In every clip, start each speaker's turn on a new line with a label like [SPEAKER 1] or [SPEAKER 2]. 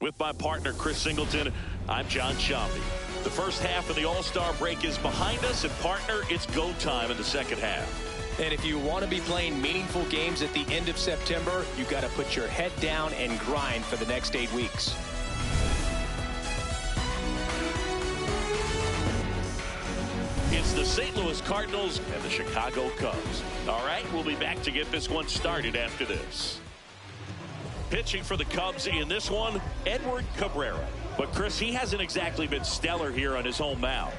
[SPEAKER 1] With my partner, Chris Singleton, I'm John Shambi. The first half of the All-Star break is behind us, and partner, it's go time in the second half.
[SPEAKER 2] And if you want to be playing meaningful games at the end of September, you got to put your head down and grind for the next 8 weeks.
[SPEAKER 1] It's the St. Louis Cardinals and the Chicago Cubs. All right, we'll be back to get this one started after this. Pitching for the Cubs in this one, Edward Cabrera. But, Chris, he hasn't exactly been stellar here on his home mound.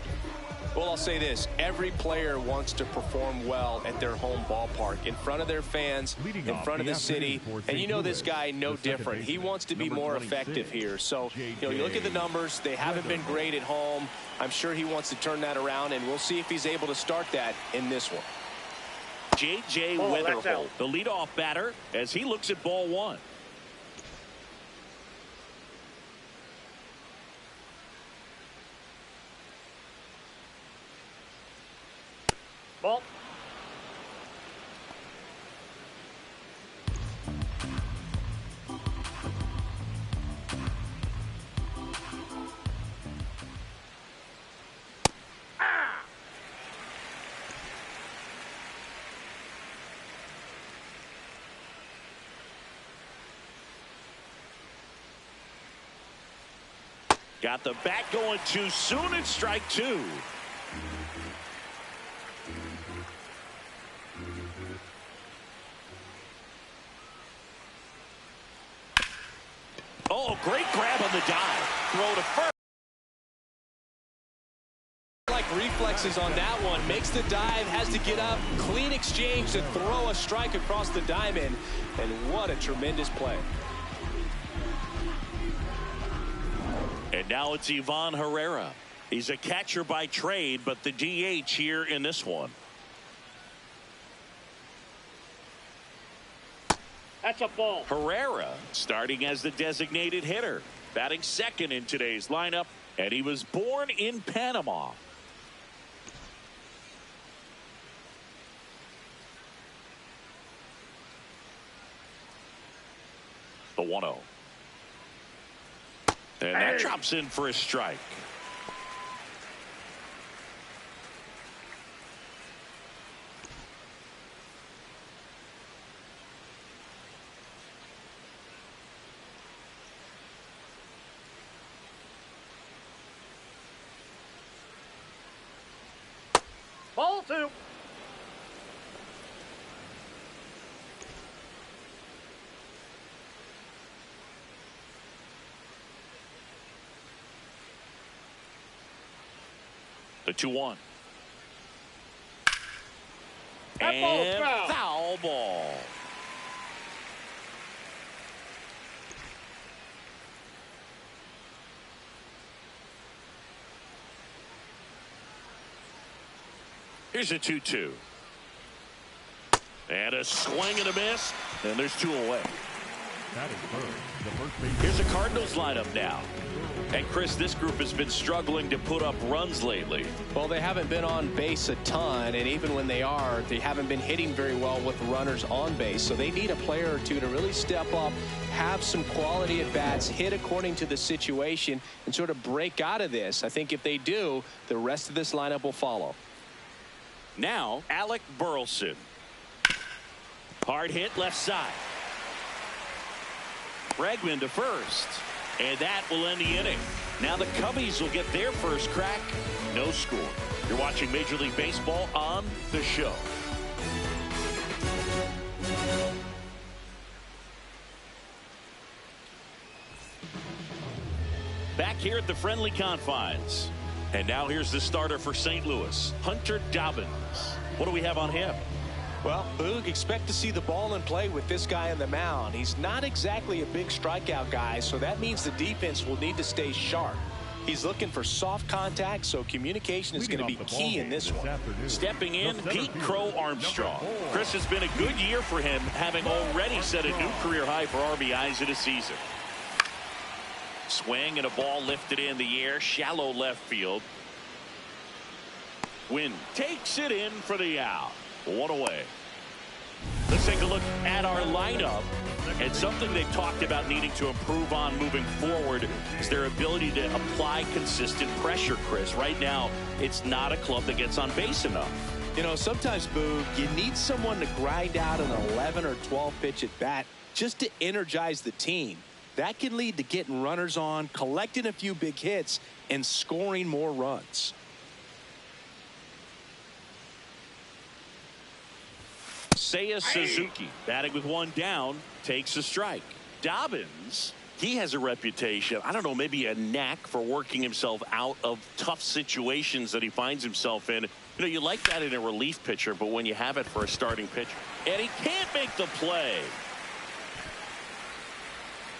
[SPEAKER 2] Well, I'll say this. Every player wants to perform well at their home ballpark, in front of their fans, in front of the city. And you know this guy no different. He wants to be more effective here. So, you look at the numbers. They haven't been great at home. I'm sure he wants to turn that around, and we'll see if he's able to start that in this one.
[SPEAKER 1] J.J. Weatherholt, the leadoff batter, as he looks at ball one.
[SPEAKER 3] Ball.
[SPEAKER 1] Got the bat going too soon, and strike two. Oh, great grab on the dive. Throw to first.
[SPEAKER 2] Like reflexes on that one. Makes the dive, has to get up. Clean exchange to throw a strike across the diamond. And what a tremendous play.
[SPEAKER 1] And now it's Ivan Herrera. He's a catcher by trade, but the DH here in this one.
[SPEAKER 3] That's a ball.
[SPEAKER 1] Herrera starting as the designated hitter, batting second in today's lineup, and he was born in Panama. The 1-0. And that drops in for a strike.
[SPEAKER 3] Ball two.
[SPEAKER 1] The 2-1.
[SPEAKER 3] That
[SPEAKER 1] and
[SPEAKER 3] ball's
[SPEAKER 1] foul ball. Here's a 2-2. And a swing and a miss. And there's two away.
[SPEAKER 4] That is first.
[SPEAKER 1] Here's the Cardinals lineup now. And Chris, this group has been struggling to put up runs lately.
[SPEAKER 2] Well, they haven't been on base a ton, and even when they are, they haven't been hitting very well with runners on base. So they need a player or two to really step up, have some quality at bats, hit according to the situation, and sort of break out of this. I think if they do, the rest of this lineup will follow.
[SPEAKER 1] Now, Alec Burleson. Hard hit left side. Bregman to first. And that will end the inning. Now the Cubbies will get their first crack. No score. You're watching Major League Baseball on The Show. Back here at the friendly confines. And now here's the starter for St. Louis, Hunter Dobbins. What do we have on him?
[SPEAKER 2] Well, Boog, expect to see the ball in play with this guy on the mound. He's not exactly a big strikeout guy, so that means the defense will need to stay sharp. He's looking for soft contact, so communication is going to be key in this one.
[SPEAKER 1] Stepping in, Pete Crow Armstrong. Chris, has been a good year for him, having already set a new career high for RBIs in a season. Swing and a ball lifted in the air, shallow left field. Wynn takes it in for the out. One away. Let's take a look at our lineup. And something they've talked about needing to improve on moving forward is their ability to apply consistent pressure, Chris. Right now, it's not a club that gets on base enough.
[SPEAKER 2] You know, sometimes, Boog, you need someone to grind out an 11 or 12 pitch at bat just to energize the team. That can lead to getting runners on, collecting a few big hits, and scoring more runs.
[SPEAKER 1] Seiya Suzuki, batting with one down, takes a strike. Dobbins, he has a reputation, I don't know, maybe a knack for working himself out of tough situations that he finds himself in. You know, you like that in a relief pitcher, but when you have it for a starting pitcher, and he can't make the play.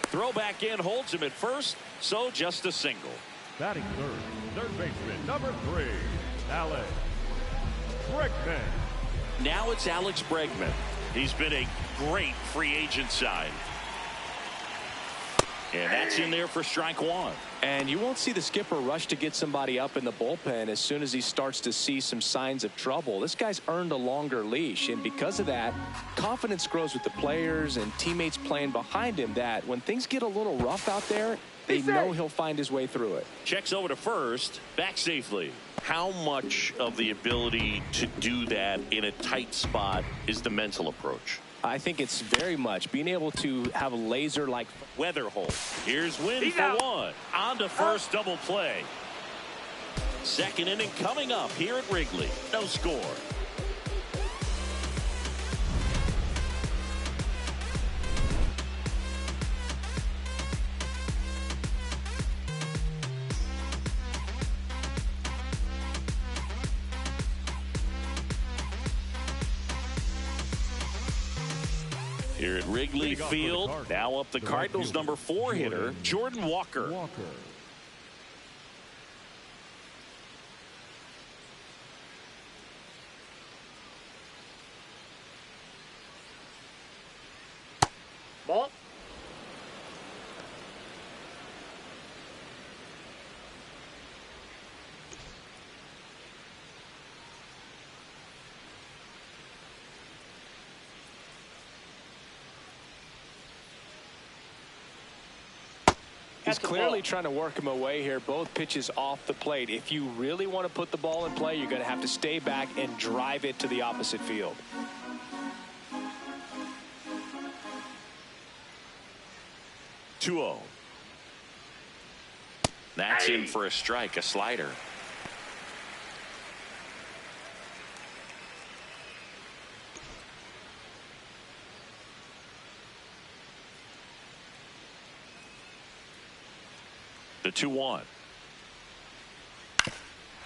[SPEAKER 1] Throw back in, holds him at first, so just a single.
[SPEAKER 4] Batting third baseman, number 3, Alex Bregman.
[SPEAKER 1] Now it's Alex Bregman. He's been a great free agent sign. And that's in there for strike one.
[SPEAKER 2] And you won't see the skipper rush to get somebody up in the bullpen as soon as he starts to see some signs of trouble. This guy's earned a longer leash, and because of that, confidence grows with the players and teammates playing behind him that when things get a little rough out there, they know he'll find his way through it.
[SPEAKER 1] Checks over to first, back safely. How much of the ability to do that in a tight spot is the mental approach?
[SPEAKER 2] I think it's very much being able to have a laser-like
[SPEAKER 1] weather hole. Here's Wynn
[SPEAKER 3] He's
[SPEAKER 1] for
[SPEAKER 3] out.
[SPEAKER 1] one. On to first, double play. Second inning coming up here at Wrigley. No score. Here at Wrigley Field, now up the Cardinals' number 4 hitter, Jordan Walker.
[SPEAKER 3] Ball.
[SPEAKER 2] He's clearly trying to work him away here. Both pitches off the plate. If you really want to put the ball in play, you're going to have to stay back and drive it to the opposite field.
[SPEAKER 1] (2-0). That's in for a strike, a slider. The 2-1.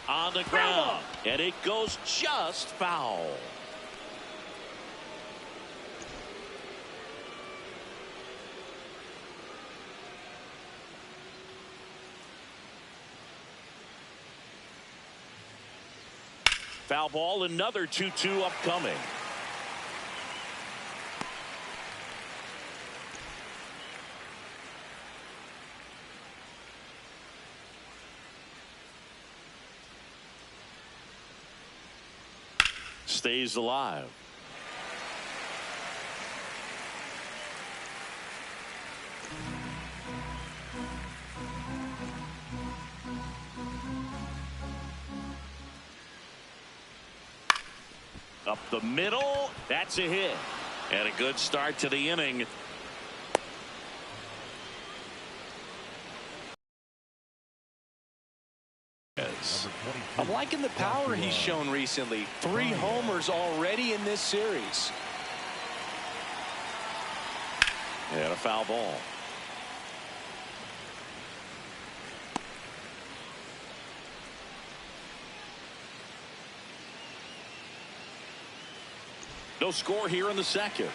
[SPEAKER 1] On the ground, and it goes just foul. Foul ball, another 2-2 upcoming. Stays alive. Up the middle, that's a hit. And a good start to the inning.
[SPEAKER 2] I'm liking the power he's shown recently. 3 homers already in this series.
[SPEAKER 1] And a foul ball. No score here in the second.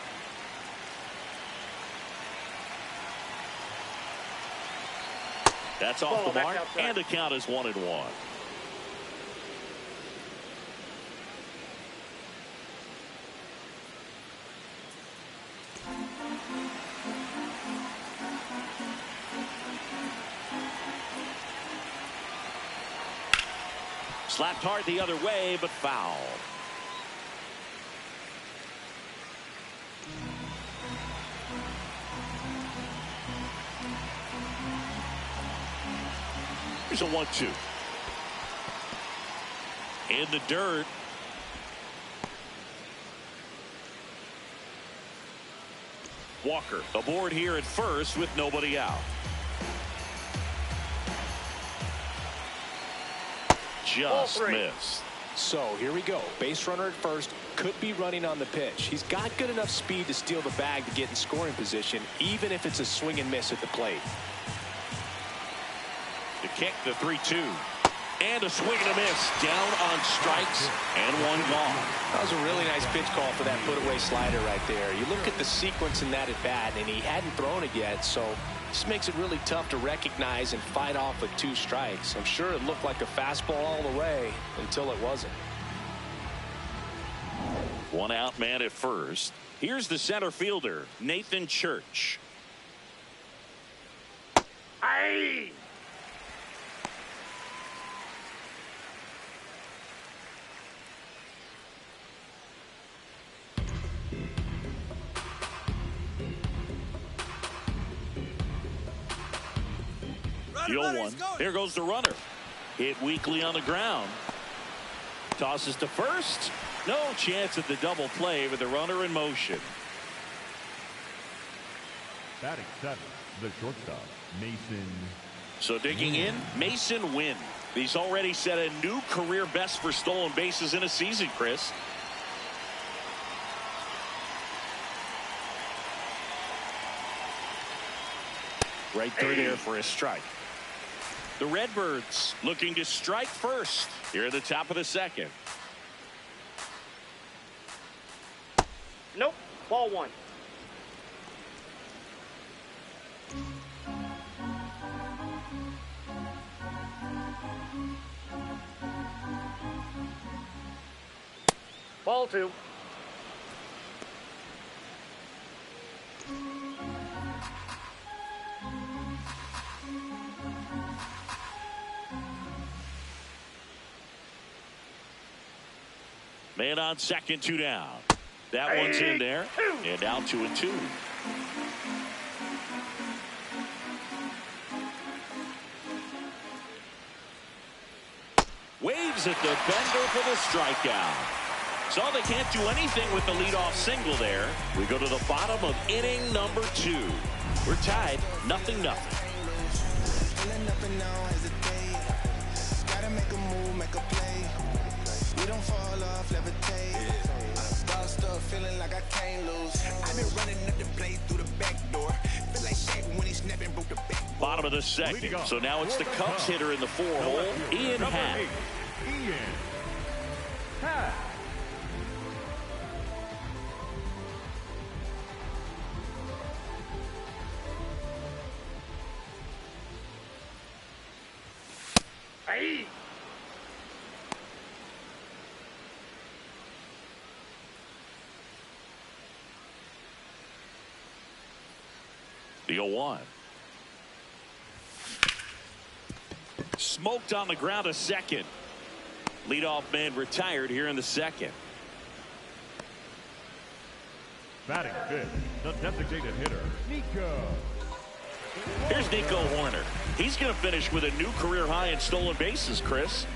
[SPEAKER 1] That's off the mark, and the count is 1-1. Slapped hard the other way, but foul. Here's a 1-2. In the dirt. Walker aboard here at first with nobody out. Just missed.
[SPEAKER 2] So here we go. Base runner at first, could be running on the pitch. He's got good enough speed to steal the bag to get in scoring position, even if it's a swing and miss at the plate.
[SPEAKER 1] The kick, the 3-2. And a swing and a miss. Down on strikes and one gone.
[SPEAKER 2] That was a really nice pitch call for that put-away slider right there. You look at the sequence in that at-bat, and he hadn't thrown it yet, so this makes it really tough to recognize and fight off with 2 strikes. I'm sure it looked like a fastball all the way until it wasn't.
[SPEAKER 1] 1 out man at first. Here's the center fielder, Nathan Church.
[SPEAKER 3] Aye.
[SPEAKER 1] 0-1. Here goes the runner. Hit weakly on the ground. Tosses to first. No chance at the double play with the runner in motion.
[SPEAKER 4] Batting 7, the shortstop, Mason.
[SPEAKER 1] So digging in, Mason Wynn. He's already set a new career best for stolen bases in a season, Chris. Right through there for a strike. The Redbirds looking to strike first here at the top of the second.
[SPEAKER 3] Nope. Ball 1. Ball 2.
[SPEAKER 1] Man on second, 2 down. That one's in there. And now 2-2. Waves at the bender for the strikeout. So they can't do anything with the leadoff single there. We go to the bottom of inning number 2. We're tied 0-0.
[SPEAKER 5] Gotta make a move, make a play. We don't fall off, levitate. Bossed up, feeling like I can't lose. I've been running up the play through the back door. Feel like Shaq when he snapping, broke the back.
[SPEAKER 1] Bottom of the second. So now it's the Cubs hitter in the 4-hole, Ian Happ.
[SPEAKER 4] Ian Happ.
[SPEAKER 3] Aye.
[SPEAKER 1] The 0-1. Smoked on the ground a second. Leadoff man retired here in the second.
[SPEAKER 4] Batting 5th, the designated hitter, Nico.
[SPEAKER 1] Here's Nico Horner. He's going to finish with a new career high in stolen bases, Chris.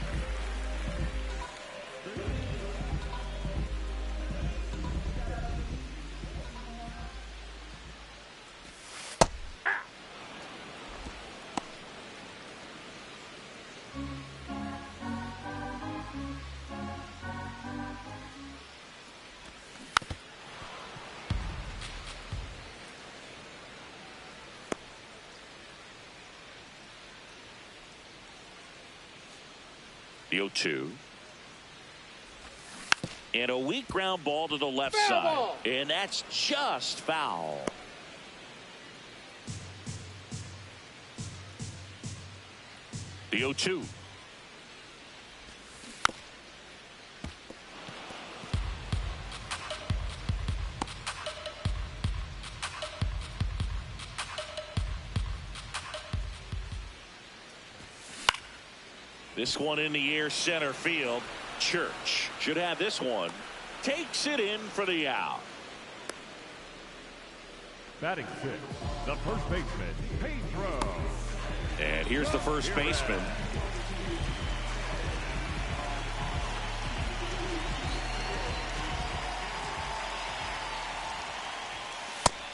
[SPEAKER 1] The 0-2. And a weak ground ball to the left side.
[SPEAKER 3] Ball.
[SPEAKER 1] And that's just foul. The 0-2. This one in the air, center field. Church should have this one. Takes it in for the out.
[SPEAKER 4] Batting 6th, the first baseman, Pedro.
[SPEAKER 1] And Here's the first baseman.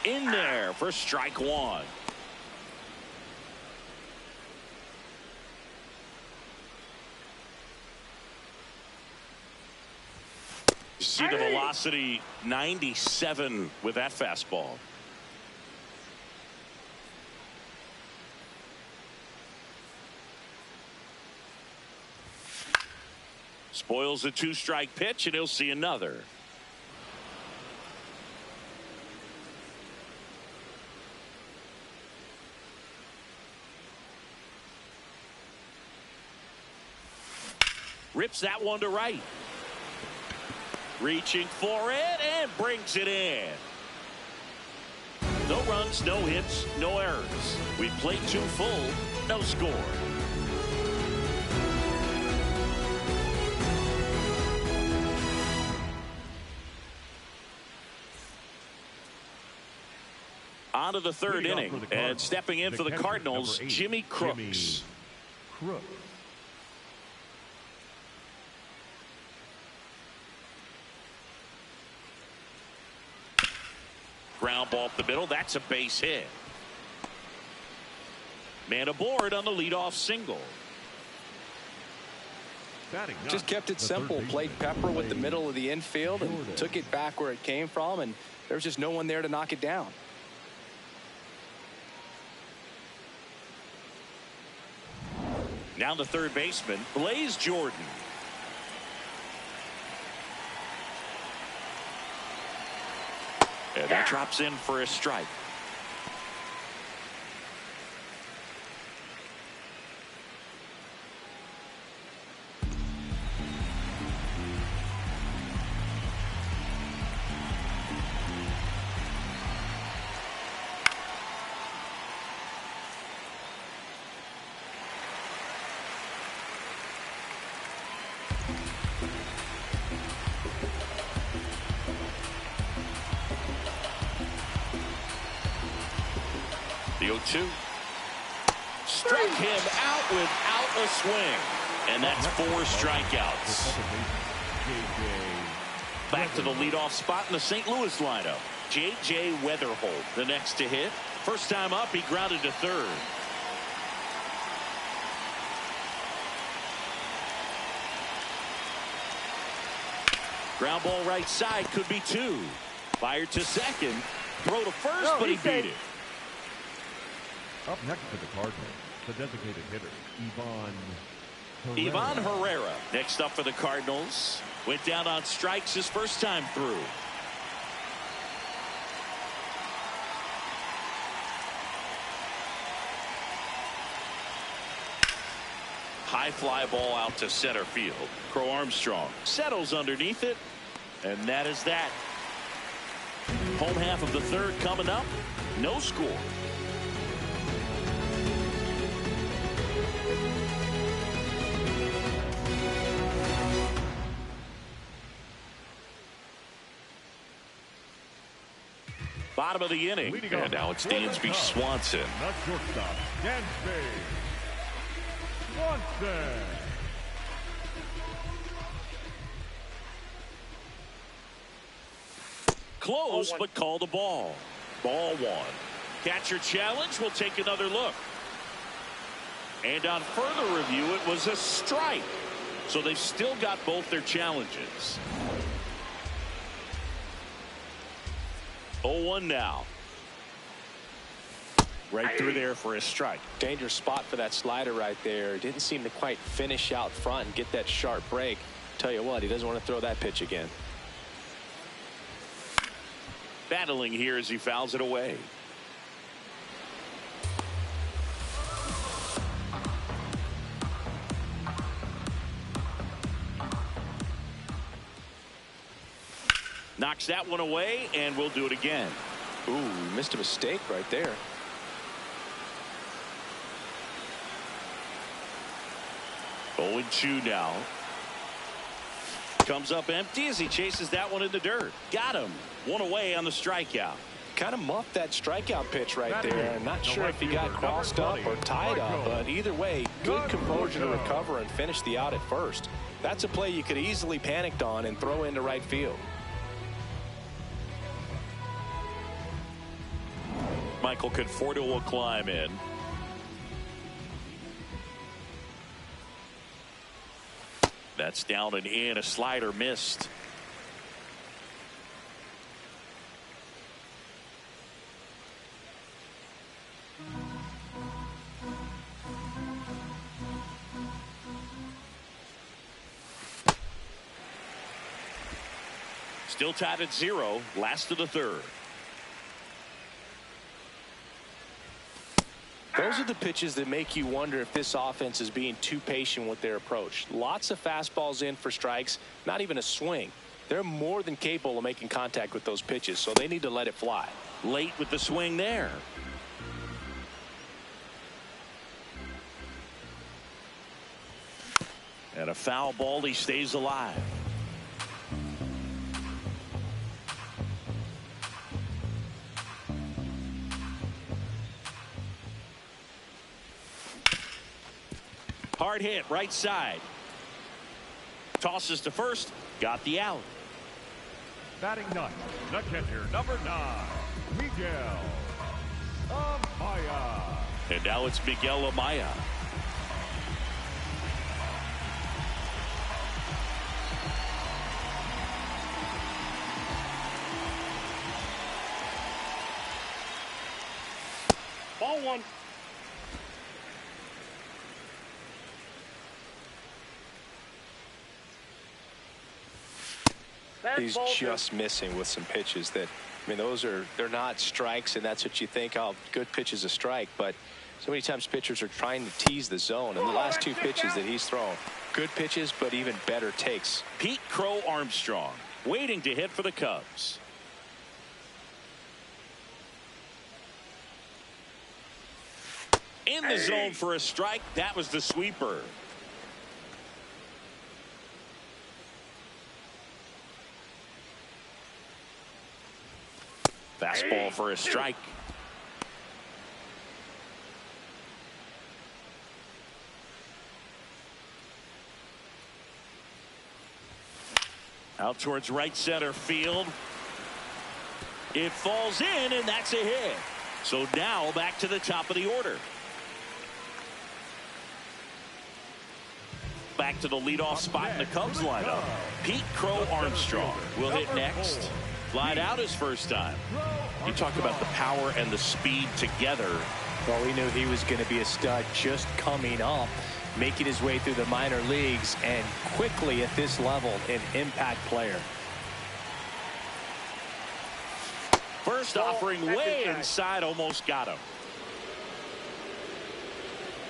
[SPEAKER 1] In there for strike one. You see the velocity 97 with that fastball. Spoils a two-strike pitch, and he'll see another. Rips that one to right. Reaching for it and brings it in. No runs, no hits, no errors. We played two full, no score. On to the third inning, and stepping in for the Cardinals, Jimmy Crooks. Ground ball up the middle. That's a base hit. Man aboard on the leadoff single.
[SPEAKER 2] Just kept it simple. Played pepper with the middle of the infield and took it back where it came from, and there was just no one there to knock it down.
[SPEAKER 1] Now the third baseman, Blaze Jordan. And that drops in for a strike. The 0-2. Struck him out without a swing. And that's 4 strikeouts. Back to the leadoff spot in the St. Louis lineup. J.J. Weatherholt, the next to hit. First time up, he grounded to third. Ground ball right side, could be 2. Fired to second. Throw to first, but he beat it.
[SPEAKER 4] Up next to the Cardinals, the designated hitter,
[SPEAKER 1] Ivan Herrera next up for the Cardinals. Went down on strikes his first time through. High fly ball out to center field. Crow Armstrong settles underneath it, and that is that. Home half of the third coming up. No score. Bottom of the inning, and now it's Dansby Swanson.
[SPEAKER 4] Not shortstop, Dansby Swanson.
[SPEAKER 1] Close, but called a ball. Ball 1. Catcher challenge. We'll take another look. And on further review, it was a strike. So they've still got both their challenges. 0-1 now. Right through there for a strike.
[SPEAKER 2] Dangerous spot for that slider right there. Didn't seem to quite finish out front and get that sharp break. Tell you what, he doesn't want to throw that pitch again.
[SPEAKER 1] Battling here as he fouls it away. Knocks that one away, and we'll do it again.
[SPEAKER 2] Ooh, missed a mistake right there.
[SPEAKER 1] Oh, 0-2 now. Comes up empty as he chases that one in the dirt. Got him. One away on the strikeout.
[SPEAKER 2] kind of muffed that strikeout pitch right there. I'm not sure if he got crossed up or tied up, but either way, good composure to recover and finish the out at first. That's a play you could easily panicked on and throw into right field.
[SPEAKER 1] Michael Conforto will climb in. That's down and in. A slider missed. Still tied at 0. Last of the third.
[SPEAKER 2] Those are the pitches that make you wonder if this offense is being too patient with their approach. Lots of fastballs in for strikes, not even a swing. They're more than capable of making contact with those pitches, so they need to let it fly.
[SPEAKER 1] Late with the swing there. And a foul ball. He stays alive. Hard hit right side. Tosses to first. Got the out.
[SPEAKER 4] Batting ninth, the catcher, number 9, Miguel Amaya.
[SPEAKER 1] And now it's Miguel Amaya.
[SPEAKER 3] Ball 1.
[SPEAKER 2] He's just missing with some pitches that, I mean, they're not strikes, and that's what you think, oh, good pitch is a strike, but so many times pitchers are trying to tease the zone, and the last 2 pitches that he's thrown, good pitches, but even better takes.
[SPEAKER 1] Pete Crow Armstrong waiting to hit for the Cubs. In the zone for a strike. That was the sweeper. Fastball for a strike. Out towards right center field. It falls in, and that's a hit. So now back to the top of the order. Back to the leadoff spot in the Cubs lineup. Pete Crow Armstrong will hit next. Flied out his first time. You talk about the power and the speed together.
[SPEAKER 2] Well, we knew he was going to be a stud just coming up, making his way through the minor leagues, and quickly at this level, an impact player.
[SPEAKER 1] First offering way inside, almost got him.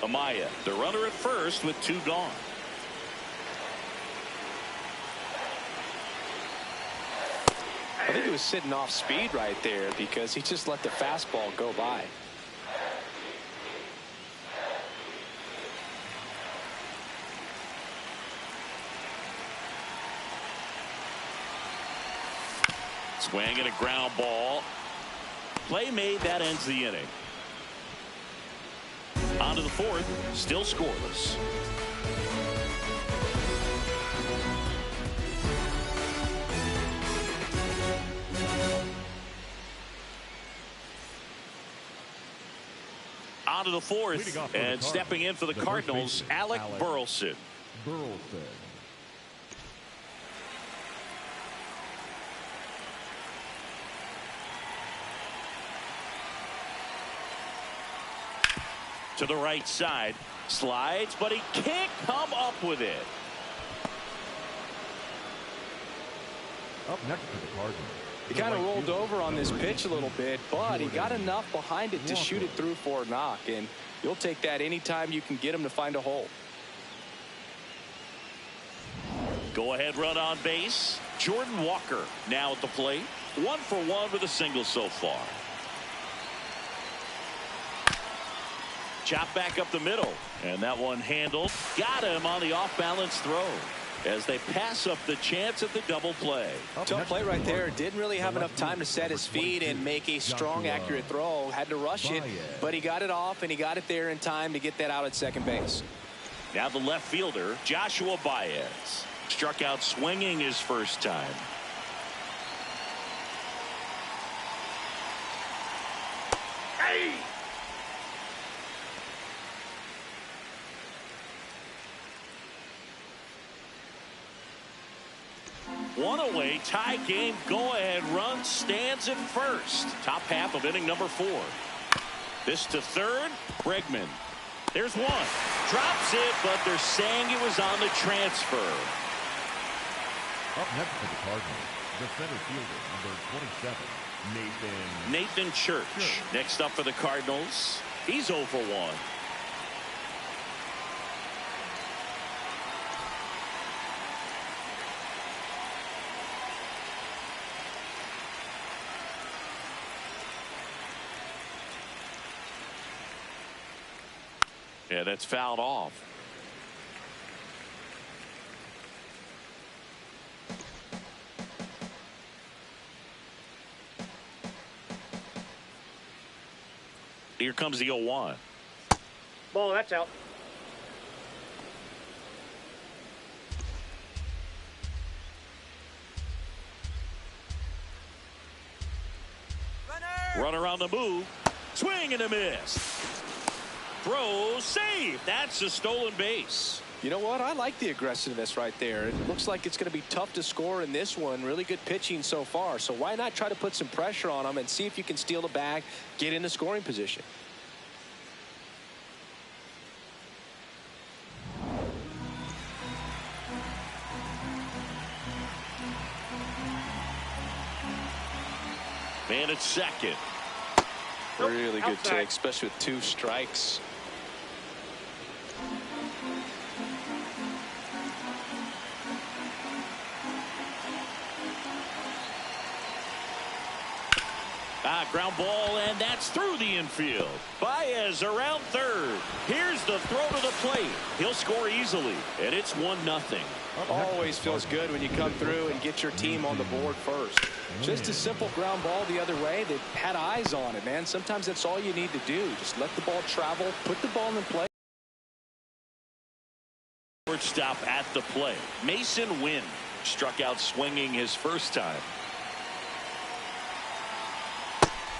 [SPEAKER 1] Amaya, the runner at first with 2 gone.
[SPEAKER 2] I think he was sitting off speed right there because he just let the fastball go by.
[SPEAKER 1] Swing and a ground ball. Play made. That ends the inning. On to the 4th. Still scoreless. On to the 4th, and stepping in for the Cardinals, Alec Burleson. To the right side, slides, but he can't come up with it.
[SPEAKER 4] Up next to the Cardinals.
[SPEAKER 2] He kind of rolled over on this pitch a little bit, but he got enough behind it to shoot it through for a knock, and you'll take that anytime you can get him to find a hole.
[SPEAKER 1] Go ahead run on base. Jordan Walker now at the plate. 1 for 1 with a single so far. Chop back up the middle, and that one handled. Got him on the off balance throw. as they pass up the chance at the double play.
[SPEAKER 2] Tough play right there. Didn't really have enough time to set his feet and make a strong, accurate throw. Had to rush it, but he got it off, and he got it there in time to get that out at second base.
[SPEAKER 1] Now the left fielder, Joshua Baez, struck out swinging his first time.
[SPEAKER 3] Hey!
[SPEAKER 1] One away, tie game, go-ahead run stands at first. Top half of inning number 4. This to third, Bregman. There's one. Drops it, but they're saying it was on the transfer.
[SPEAKER 4] Up next for the Cardinals, the center fielder, number 27,
[SPEAKER 1] Nathan Church. Next up for the Cardinals, he's 0 for 1. Yeah, that's fouled off. Here comes the 0-1.
[SPEAKER 3] Ball, that's out.
[SPEAKER 1] Runner on the move. Swing and a miss. Throw, save. That's a stolen base.
[SPEAKER 2] You know what? I like the aggressiveness right there. It looks like it's going to be tough to score in this one. Really good pitching so far. So why not try to put some pressure on them and see if you can steal the bag, get into scoring position.
[SPEAKER 1] Man at second.
[SPEAKER 2] Really good
[SPEAKER 3] outside.
[SPEAKER 2] take, especially with 2 strikes.
[SPEAKER 1] Ground ball, and that's through the infield. Baez around third. Here's the throw to the plate. He'll score easily, and it's 1-0.
[SPEAKER 2] Always feels good when you come through and get your team on the board first. Just a simple ground ball the other way. They had eyes on it, man. Sometimes that's all you need to do. Just let the ball travel, put the ball in play.
[SPEAKER 1] Stop at the plate. Mason Wynn struck out swinging his first time.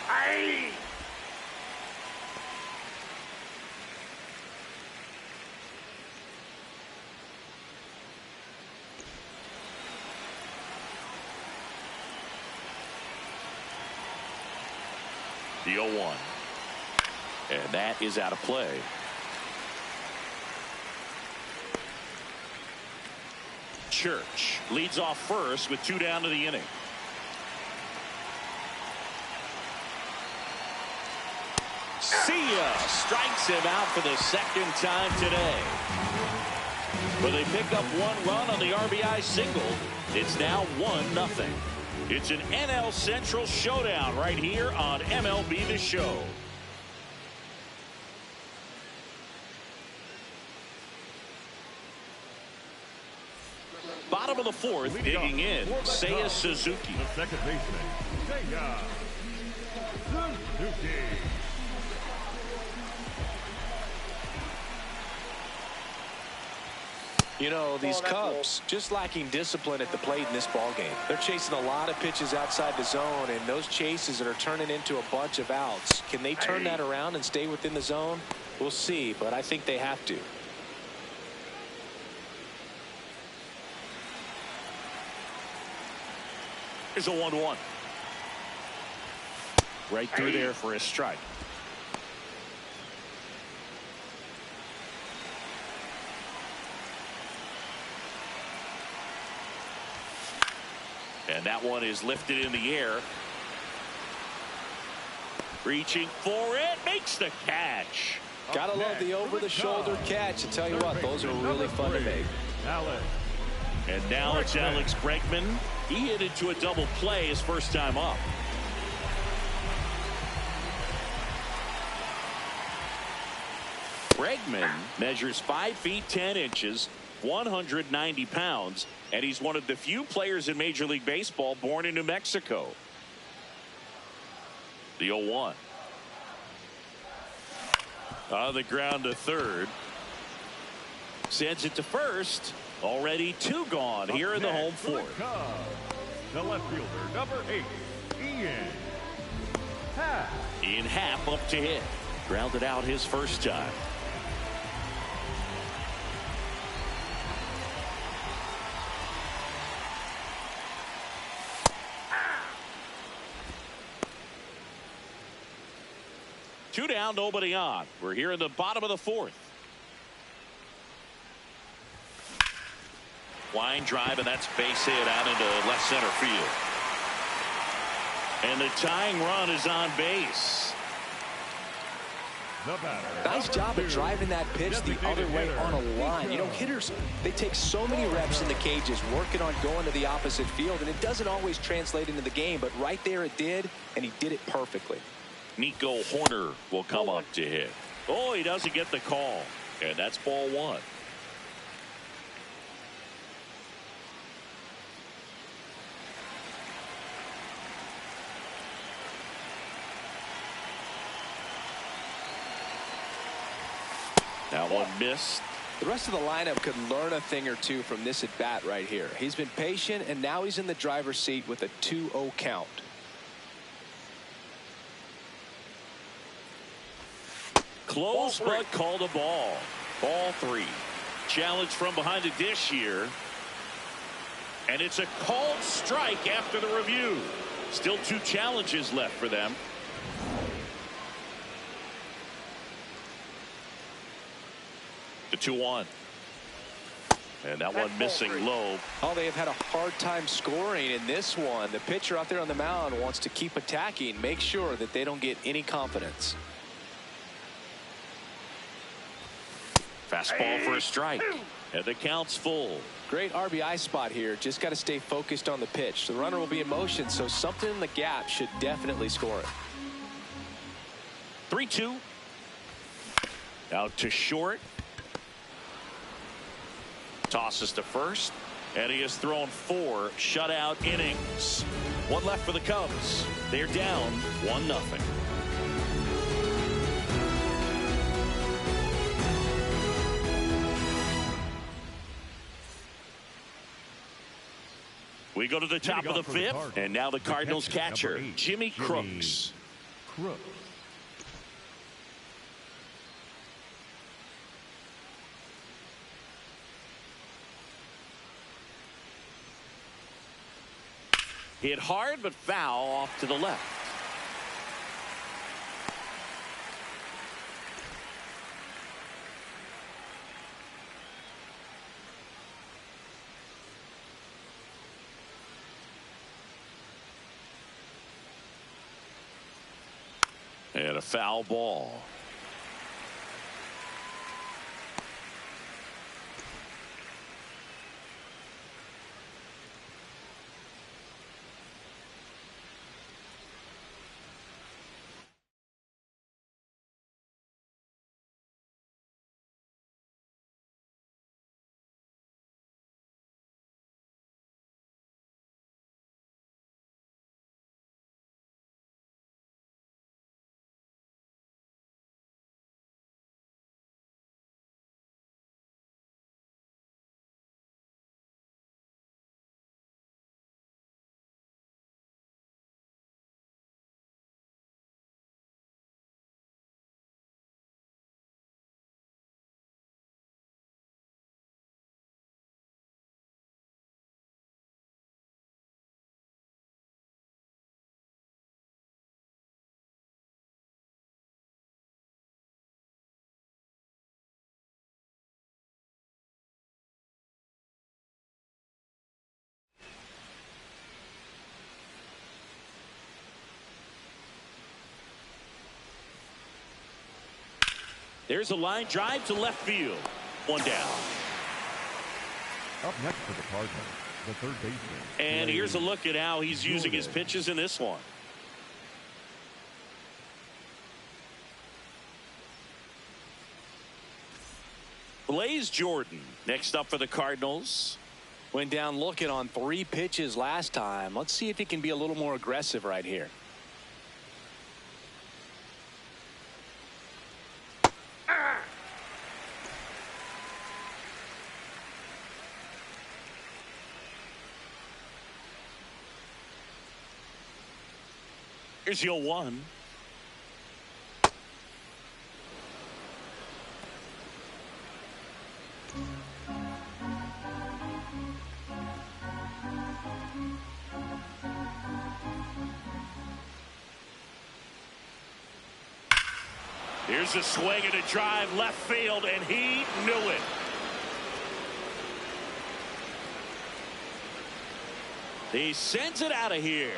[SPEAKER 3] Hey!
[SPEAKER 1] The 0-1. And that is out of play. Church leads off first with 2 down to the inning. See ya. Strikes him out for the second time today. But they pick up 1 run on the RBI single. It's now 1-0. It's an NL Central showdown right here on MLB The Show. Bottom of the 4th, digging in, Seiya Suzuki.
[SPEAKER 4] the second baseman, Seiya Suzuki.
[SPEAKER 2] You know, these Cubs just lacking discipline at the plate in this ball game. They're chasing a lot of pitches outside the zone, and those chases are turning into a bunch of outs. Can they turn that around and stay within the zone? We'll see, but I think they have to.
[SPEAKER 1] Here's a 1-1. Right through there for a strike. And that one is lifted in the air. Reaching for it, makes the catch.
[SPEAKER 2] Gotta love the over-the-shoulder catch. I tell you what, those are really fun to make.
[SPEAKER 4] Alex.
[SPEAKER 1] And now it's Alex Bregman. He hit into a double play his first time up. Bregman measures 5 feet 10 inches, 190 pounds, and he's one of the few players in Major League Baseball born in New Mexico. The 0-1. On the ground to third. Sends it to first. Already 2 gone here in the home fourth.
[SPEAKER 4] The left fielder, number 8, Ian Happ.
[SPEAKER 1] In Happ up to hit. Grounded out his first time. Two down, nobody on. We're here in the bottom of the fourth. Line drive, and that's base hit out into left center field. And the tying run is on base.
[SPEAKER 2] Nice job of driving that pitch the other way on a line. You know, hitters, they take so many reps in the cages working on going to the opposite field, and it doesn't always translate into the game, but right there it did, and he did it perfectly.
[SPEAKER 1] Nico Horner will come up to hit. Oh, he doesn't get the call, and that's ball 1. That one missed.
[SPEAKER 2] The rest of the lineup could learn a thing or two from this at bat right here. He's been patient, and now he's in the driver's seat with a 2-0 count.
[SPEAKER 1] Close, but called a ball. Ball 3. Challenge from behind the dish here. And it's a called strike after the review. Still 2 challenges left for them. The 2-1. And that one missing low.
[SPEAKER 2] Oh, they have had a hard time scoring in this one. The pitcher out there on the mound wants to keep attacking, make sure that they don't get any confidence.
[SPEAKER 1] Fastball for a strike. And the count's full.
[SPEAKER 2] Great RBI spot here. Just got to stay focused on the pitch. The runner will be in motion, so something in the gap should definitely score it.
[SPEAKER 1] 3-2. Out to short. Tosses to first, and he has thrown 4 shutout innings. 1 left for the Cubs. They're down 1-0. We go to the top of the 5th, and now the Cardinals catcher, Jimmy Crooks. Hit hard, but foul off to the left. And a foul ball. There's a line drive to left field. 1 down.
[SPEAKER 4] Up next for the Cardinals, the third baseman.
[SPEAKER 1] And here's a look at how he's using his pitches in this one. Blaze Jordan next up for the Cardinals.
[SPEAKER 2] Went down looking on 3 pitches last time. Let's see if he can be a little more aggressive right here.
[SPEAKER 1] Here's your 1. Here's a swing and a drive left field, and he knew it. He sends it out of here,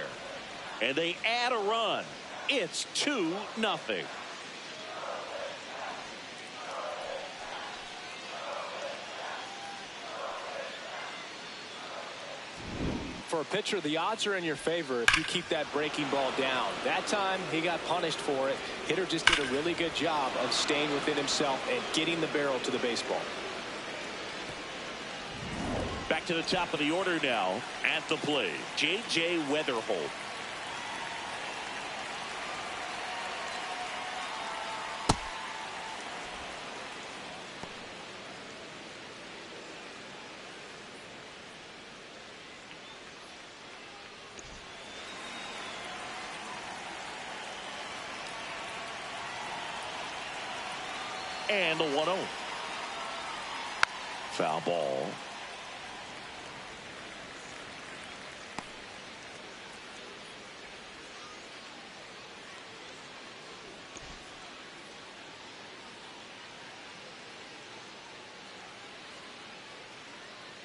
[SPEAKER 1] and they add a run. It's 2-0.
[SPEAKER 2] For a pitcher, the odds are in your favor if you keep that breaking ball down. That time, he got punished for it. Hitter just did a really good job of staying within himself and getting the barrel to the baseball.
[SPEAKER 1] Back to the top of the order now at the plate, J.J. Weatherholt. And the 1-0. Foul ball.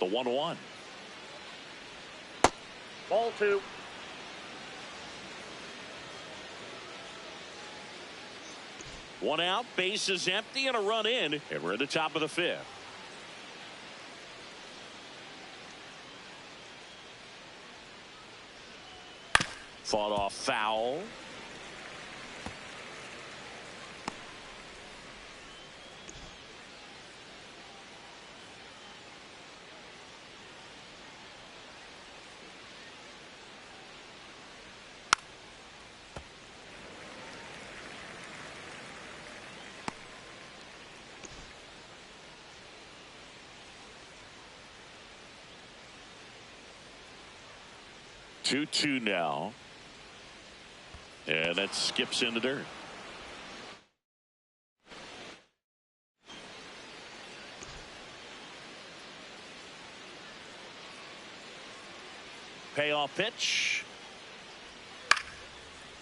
[SPEAKER 1] The 1-1.
[SPEAKER 3] Ball 2.
[SPEAKER 1] One out, base is empty, and a run in, and we're at the top of the 5th. Fought off foul. Two now. And that skips into dirt. Payoff pitch.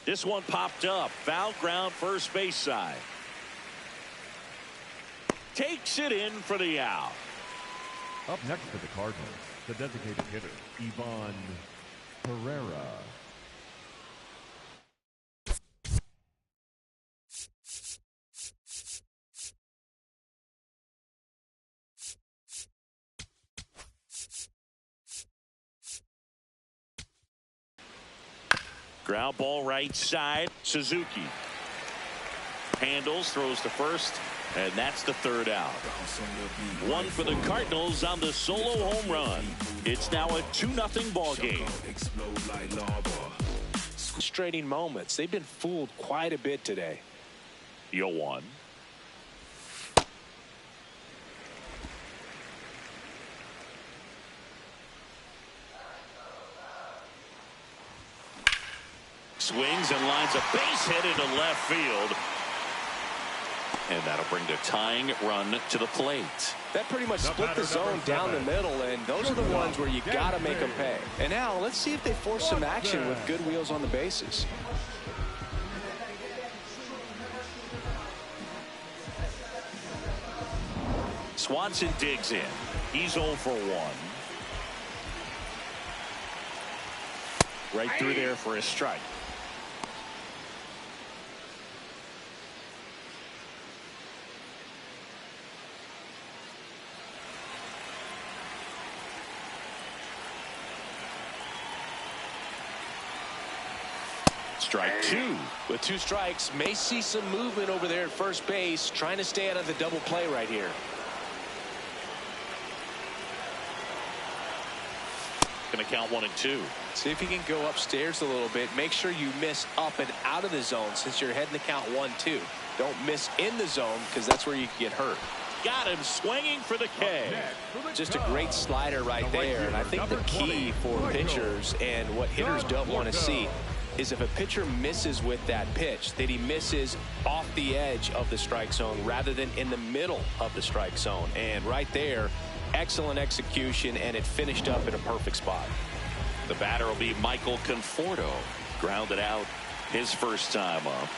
[SPEAKER 1] This one popped up. Foul ground, first base side. Takes it in for the out.
[SPEAKER 4] Up next for the Cardinals, the designated hitter, Ivan Pereira.
[SPEAKER 1] Ground ball right side. Suzuki handles, throws to first, and that's the 3rd out. One for the Cardinals on the solo home run. It's now a 2-0 ball game.
[SPEAKER 2] Frustrating moments. They've been fooled quite a bit today.
[SPEAKER 1] Yo 1. Swings and lines a base hit into left field. And that'll bring the tying run to the plate.
[SPEAKER 2] That pretty much split the zone down the middle, and those are the ones where you got to make them pay. And now let's see if they force some action with good wheels on the bases.
[SPEAKER 1] Swanson digs in. He's 0 for 1. Right through there for a strike. Strike 2.
[SPEAKER 2] With 2 strikes, may see some movement over there at first base, trying to stay out of the double play right here.
[SPEAKER 1] Going to count 1-2.
[SPEAKER 2] See if you can go upstairs a little bit. Make sure you miss up and out of the zone since you're heading to count 1-2. Don't miss in the zone because that's where you can get hurt.
[SPEAKER 1] Got him swinging for the K.
[SPEAKER 2] Just a great slider right there. And I think the key for pitchers and what hitters don't want to see is if a pitcher misses with that pitch, that he misses off the edge of the strike zone rather than in the middle of the strike zone. And right there, excellent execution, and it finished up in a perfect spot.
[SPEAKER 1] The batter will be Michael Conforto. Grounded out his first time up.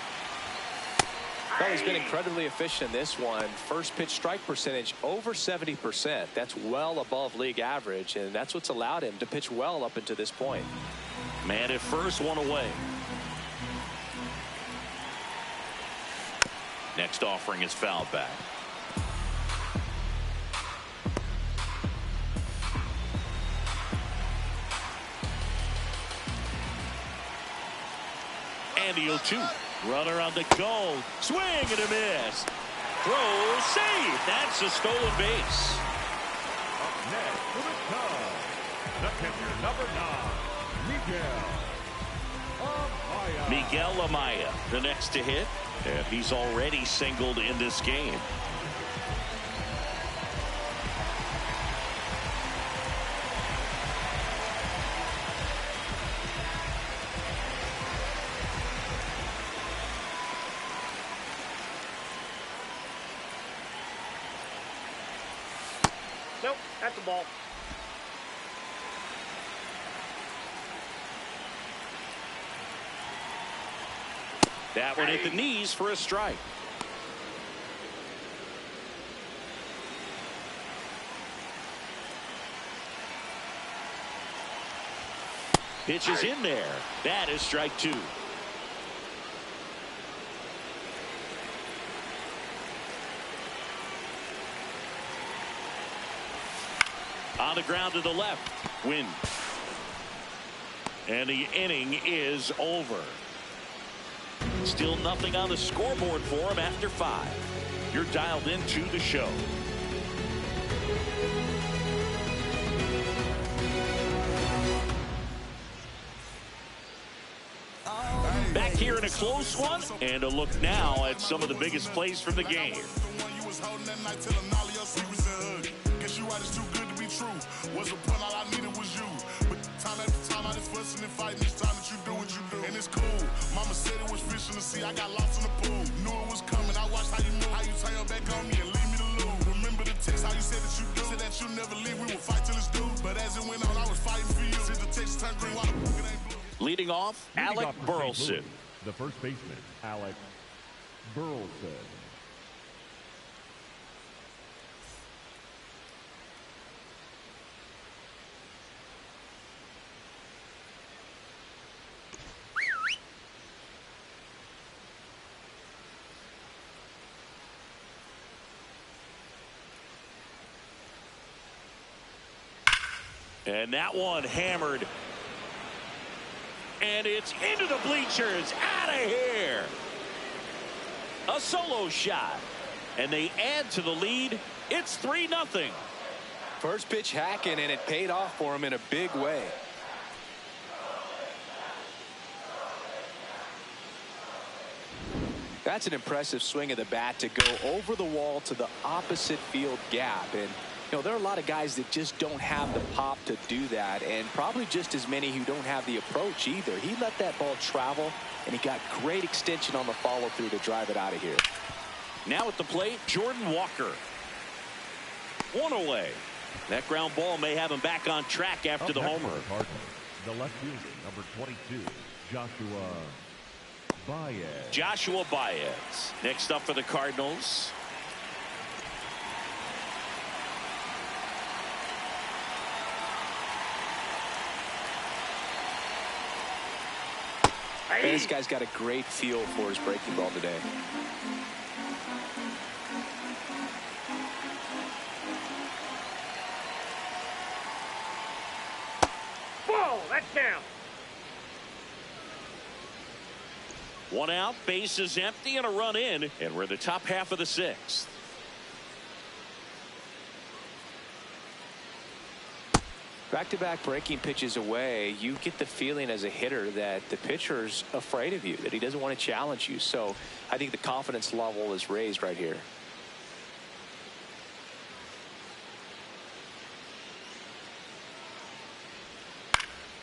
[SPEAKER 2] Well, he's been incredibly efficient in this one. First pitch strike percentage over 70%. That's well above league average, and that's what's allowed him to pitch well up until this point.
[SPEAKER 1] Man at first, one away. Next offering is fouled back. And the 0-2. Runner on the go. Swing and a miss. Throw, save. That's a stolen base.
[SPEAKER 4] Up next for the Cubs, the catcher, number 9,
[SPEAKER 1] Miguel Amaya, the next to hit. And he's already singled in this game.
[SPEAKER 3] Nope, that's a ball.
[SPEAKER 1] That one hit the knees for a strike. Pitch is in there. That is strike 2. On the ground to the left. Win. And the inning is over. Still nothing on the scoreboard for him after 5. You're dialed into the show. Back here in a close one, and a look now at some of the biggest plays from the game.
[SPEAKER 6] Was a point, all I needed was you. But time after time, I just fussing and fighting. It's time that you do what you do. And it's cool. Mama said it was fish in the sea. I got lost in the pool. Knew it was coming. I watched how you move. How you turn your back on me and leave me to lose. Remember the text, how you said that you do. Said that you never leave. We would fight till it's due. But as it went on, I was fighting for you. Since the text turned green, why the fuck it ain't blue?
[SPEAKER 1] Leading off, Alec Burleson.
[SPEAKER 4] The first baseman, Alec Burleson.
[SPEAKER 1] And that one hammered. And it's into the bleachers. Out of here. A solo shot. And they add to the lead. It's 3-0.
[SPEAKER 2] First pitch hacking, and it paid off for him in a big way. That's an impressive swing of the bat to go over the wall to the opposite field gap. And you know, there are a lot of guys that just don't have the pop to do that, and probably just as many who don't have the approach either. He let that ball travel, and he got great extension on the follow-through to drive it out of here.
[SPEAKER 1] Now at the plate, Jordan Walker. One away. That ground ball may have him back on track after the homer.
[SPEAKER 4] The left fielder, number 22, Joshua Baez.
[SPEAKER 1] Joshua Baez. Next up for the Cardinals.
[SPEAKER 2] And this guy's got a great feel for his breaking ball today.
[SPEAKER 3] Whoa, that's down.
[SPEAKER 1] One out, base is empty, and a run in, and we're the top half of the 6th.
[SPEAKER 2] Back-to-back breaking pitches away, you get the feeling as a hitter that the pitcher's afraid of you, that he doesn't want to challenge you. So I think the confidence level is raised right here.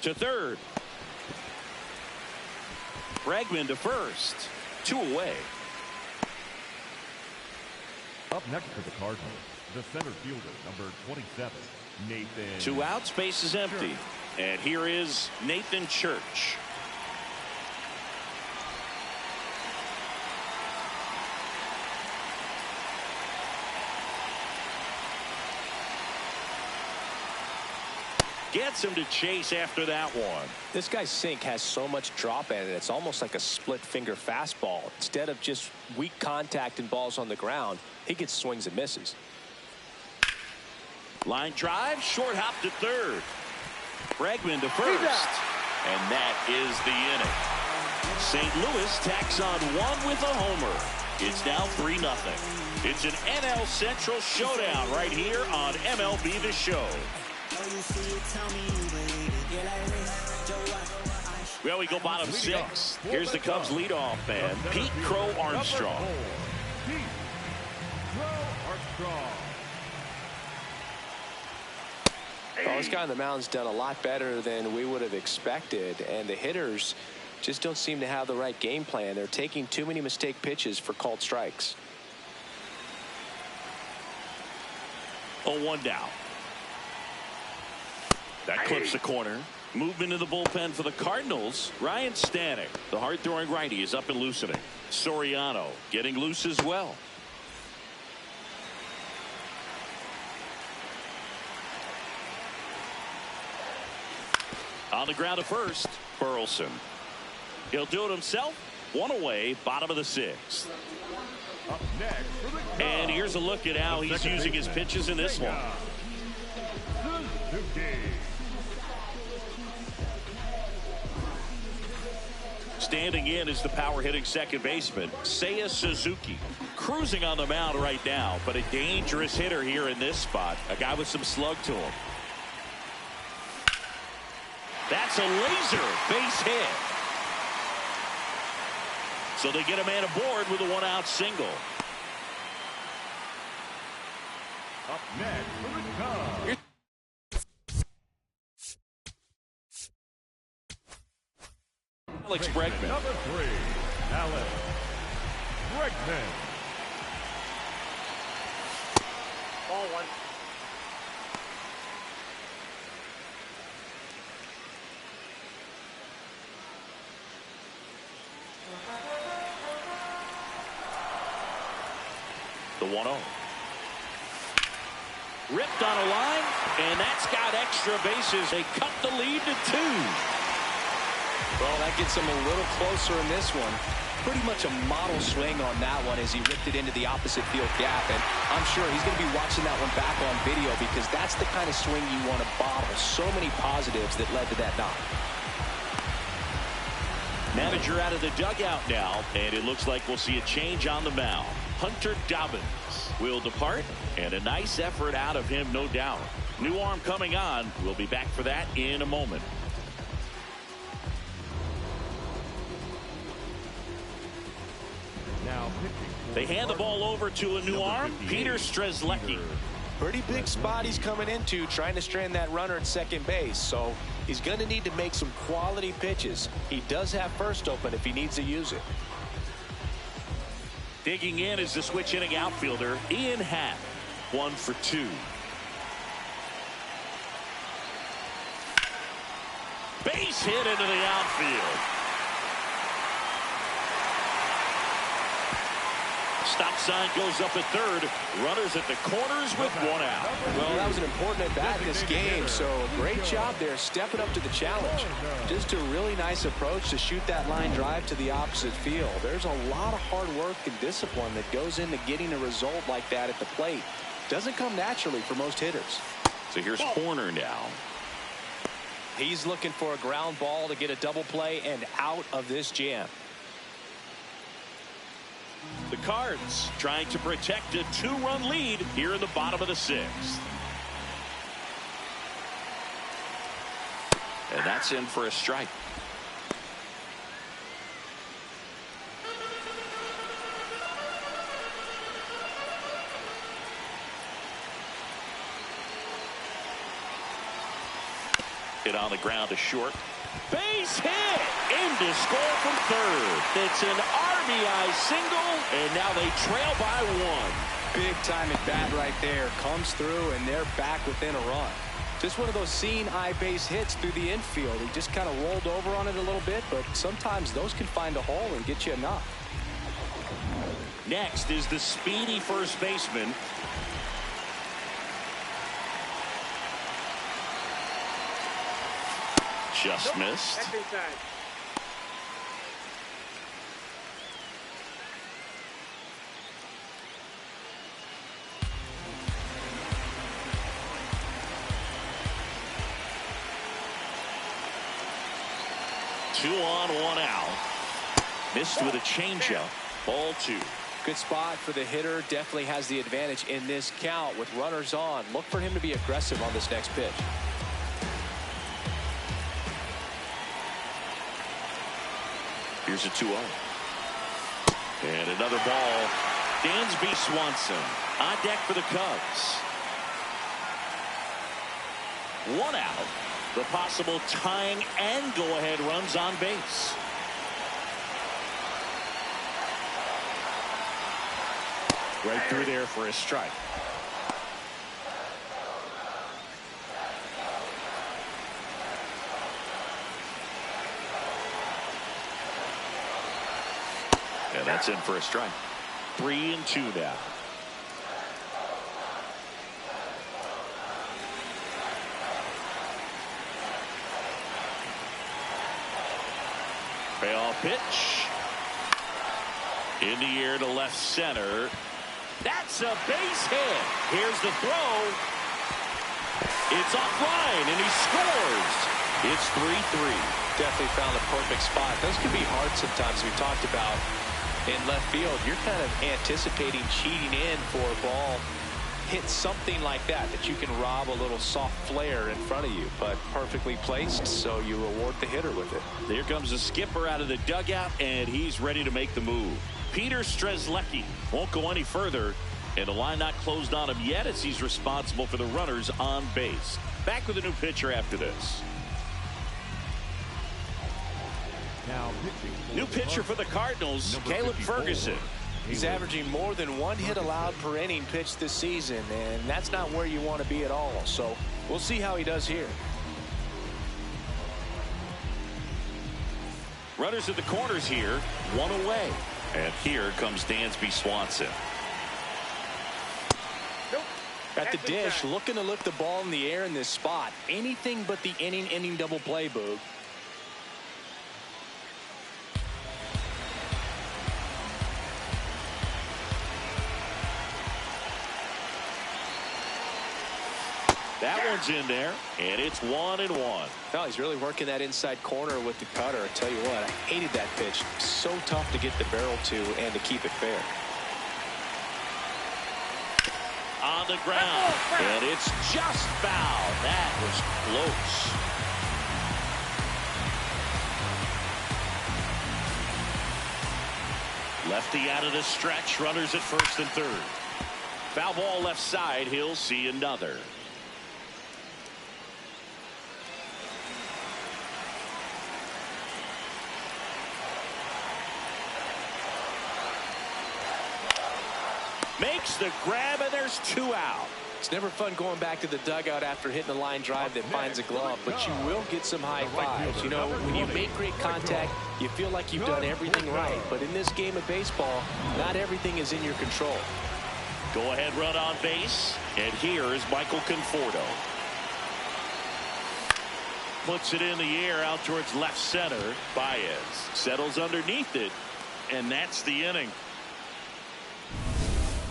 [SPEAKER 1] To third. Bregman to first. 2 away.
[SPEAKER 4] Up next for the Cardinals, the center fielder, number 27, Nathan.
[SPEAKER 1] 2 outs, base is empty. And here is Nathan Church. Gets him to chase after that one.
[SPEAKER 2] This guy's sink has so much drop in it. It's almost like a split finger fastball. Instead of just weak contact and balls on the ground, he gets swings and misses.
[SPEAKER 1] Line drive, short hop to third. Bregman to first. And that is the inning. St. Louis tacks on 1 with a homer. It's now 3-0. It's an NL Central showdown right here on MLB The Show. Well, we go bottom 6. Here's the Cubs leadoff man, Pete Crow Armstrong.
[SPEAKER 4] Pete Crow Armstrong.
[SPEAKER 2] Well, this guy on the mound's done a lot better than we would have expected, and the hitters just don't seem to have the right game plan. They're taking too many mistake pitches for called strikes.
[SPEAKER 1] 0-1 down. That clips the corner. Movement in the bullpen for the Cardinals. Ryan Stanek, the hard-throwing righty, is up and loosening. Soriano getting loose as well. On the ground to first, Burleson. He'll do it himself. 1 away, bottom of the 6th.
[SPEAKER 4] Up next for the Cubs,
[SPEAKER 1] And here's a look at how he's using his pitches in this one.
[SPEAKER 4] Suzuki.
[SPEAKER 1] Standing in is the power-hitting second baseman, Seiya Suzuki. Cruising on the mound right now, but a dangerous hitter here in this spot. A guy with some slug to him. That's a laser base hit. So they get a man aboard with a 1-out single.
[SPEAKER 4] Up next for the Cubs,
[SPEAKER 1] Alex Bregman.
[SPEAKER 4] number 3, Alex Bregman.
[SPEAKER 3] Ball 1.
[SPEAKER 1] The 1-0. Ripped on a line, and that's got extra bases. They cut the lead to 2.
[SPEAKER 2] Well, that gets him a little closer in this one. Pretty much a model swing on that one as he ripped it into the opposite field gap. And I'm sure he's going to be watching that one back on video because that's the kind of swing you want to bottle. So many positives that led to that knock.
[SPEAKER 1] Manager out of the dugout now, and it looks like we'll see a change on the mound. Hunter Dobbins will depart, and a nice effort out of him, no doubt. New arm coming on. We'll be back for that in a moment.
[SPEAKER 4] Now pitching for
[SPEAKER 1] They hand the ball over to a new
[SPEAKER 4] Number
[SPEAKER 1] arm,
[SPEAKER 4] 58,
[SPEAKER 1] Peter Strzelecki.
[SPEAKER 2] Pretty big spot he's coming into, trying to strand that runner at second base. So he's going to need to make some quality pitches. He does have first open if he needs to use it.
[SPEAKER 1] Digging in is the switch hitting outfielder, Ian Happ. 1 for 2. Base hit into the outfield. Stop sign goes up at third. Runners at the corners with 1 out.
[SPEAKER 2] Well, that was an important at-bat in this game, so great job there stepping up to the challenge. Just a really nice approach to shoot that line drive to the opposite field. There's a lot of hard work and discipline that goes into getting a result like that at the plate. Doesn't come naturally for most hitters.
[SPEAKER 1] So here's Horner now.
[SPEAKER 2] He's looking for a ground ball to get a double play and out of this jam.
[SPEAKER 1] The Cards trying to protect a 2-run lead here in the bottom of the 6th. And that's in for a strike. Hit on the ground to short. Base hit! In to score from third. It's an RBI single, and now they trail by one.
[SPEAKER 2] Big time at bat right there. Comes through, and they're back within a run. Just one of those seeing eye base hits through the infield. He just kind of rolled over on it a little bit, but sometimes those can find a hole and get you enough.
[SPEAKER 1] Next is the speedy first baseman. Just missed.
[SPEAKER 3] That's inside.
[SPEAKER 1] Two on, one out. Missed with a changeup. Ball two.
[SPEAKER 2] Good spot for the hitter. Definitely has the advantage in this count with runners on. Look for him to be aggressive on this next pitch.
[SPEAKER 1] Here's a 2-0. And another ball. Dansby Swanson on deck for the Cubs. One out. The possible tying and go-ahead runs on base. Right through there for a strike. And that's in for a strike. 3-2 now. Payoff pitch. In the air to left center. That's a base hit. Here's the throw. It's offline, and he scores. It's 3-3.
[SPEAKER 2] Definitely found a perfect spot. Those can be hard sometimes. We talked about in left field. You're kind of anticipating cheating in for a ball. Hit something like that you can rob a little soft flare in front of you, but perfectly placed, so you reward the hitter with it.
[SPEAKER 1] Here comes the skipper out of the dugout, and he's ready to make the move. Peter Strzelecki won't go any further, and the line not closed on him yet as he's responsible for the runners on base. Back with a new pitcher after this.
[SPEAKER 4] Now pitching for
[SPEAKER 1] New
[SPEAKER 4] the
[SPEAKER 1] pitcher for the Cardinals,
[SPEAKER 4] Number
[SPEAKER 1] Caleb
[SPEAKER 4] 54.
[SPEAKER 1] Ferguson.
[SPEAKER 2] He's averaging more than one hit allowed per inning pitched this season, and that's not where you want to be at all. So we'll see how he does here.
[SPEAKER 1] Runners at the corners here, one away. And here comes Dansby Swanson.
[SPEAKER 3] Nope.
[SPEAKER 2] At the
[SPEAKER 3] That's
[SPEAKER 2] dish,
[SPEAKER 3] inside.
[SPEAKER 2] looking to lift the ball in the air in this spot. Anything but the inning double play, Boog.
[SPEAKER 1] That one's in there, and it's 1-1.
[SPEAKER 2] No, he's really working that inside corner with the cutter. I tell you what, I hated that pitch. So tough to get the barrel to and to keep it fair.
[SPEAKER 1] On the ground, and it's just foul. That was close. Lefty out of the stretch, runners at first and third. Foul ball left side, he'll see another. Makes the grab, and there's two out.
[SPEAKER 2] It's never fun going back to the dugout after hitting a line drive that finds a glove, but you will get some high fives. You know, when you make great contact, you feel like you've done everything right. But in this game of baseball, not everything is in your control.
[SPEAKER 1] Go ahead run on base, and here is Michael Conforto. Puts it in the air out towards left center. Baez settles underneath it, and that's the inning.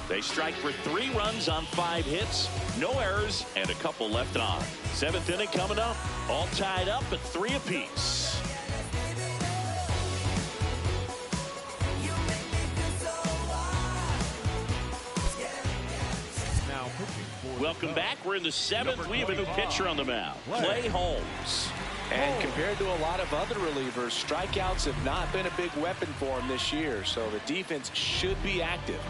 [SPEAKER 1] They strike for 3 runs on 5 hits, no errors, and a couple left on. 7th inning coming up, all tied up at 3 apiece.
[SPEAKER 4] Now pitching for
[SPEAKER 1] Welcome back. We're in the 7th. We have a new pitcher on the mound. Clay Holmes.
[SPEAKER 2] And compared to a lot of other relievers, strikeouts have not been a big weapon for him this year. So the defense should be active.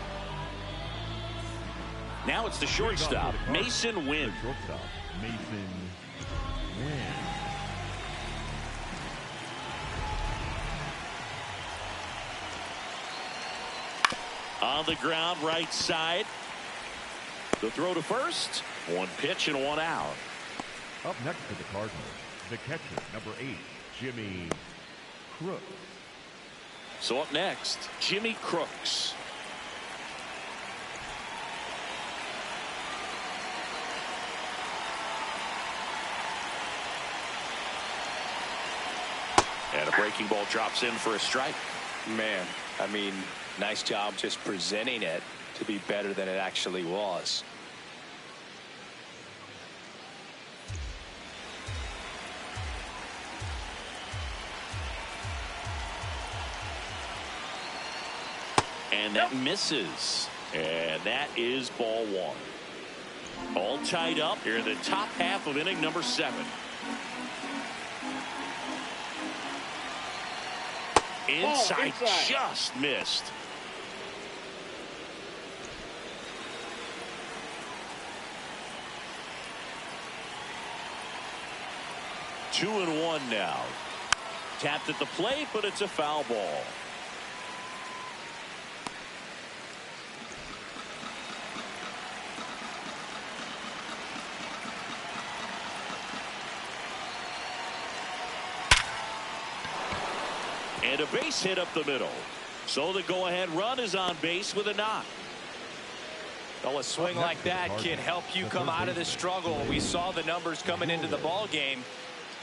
[SPEAKER 1] Now it's the shortstop, Mason Wynn.
[SPEAKER 4] Shortstop, Mason Wynn.
[SPEAKER 1] On the ground, right side. The throw to first. One pitch and one out.
[SPEAKER 4] Up next for the Cardinals, the catcher, number 8, Jimmy Crooks.
[SPEAKER 1] So up next, Jimmy Crooks. And a breaking ball drops in for a strike.
[SPEAKER 2] Man, I mean, nice job just presenting it to be better than it actually was.
[SPEAKER 1] And that misses. And that is ball 1. All tied up here in the top half of inning number 7. Inside, just missed. Two and one now. Tapped at the plate, but it's a foul ball. And a base hit up the middle. So the go-ahead run is on base with a knock.
[SPEAKER 2] Well, a swing like that can help you come out of the struggle. We saw the numbers coming into the ball game,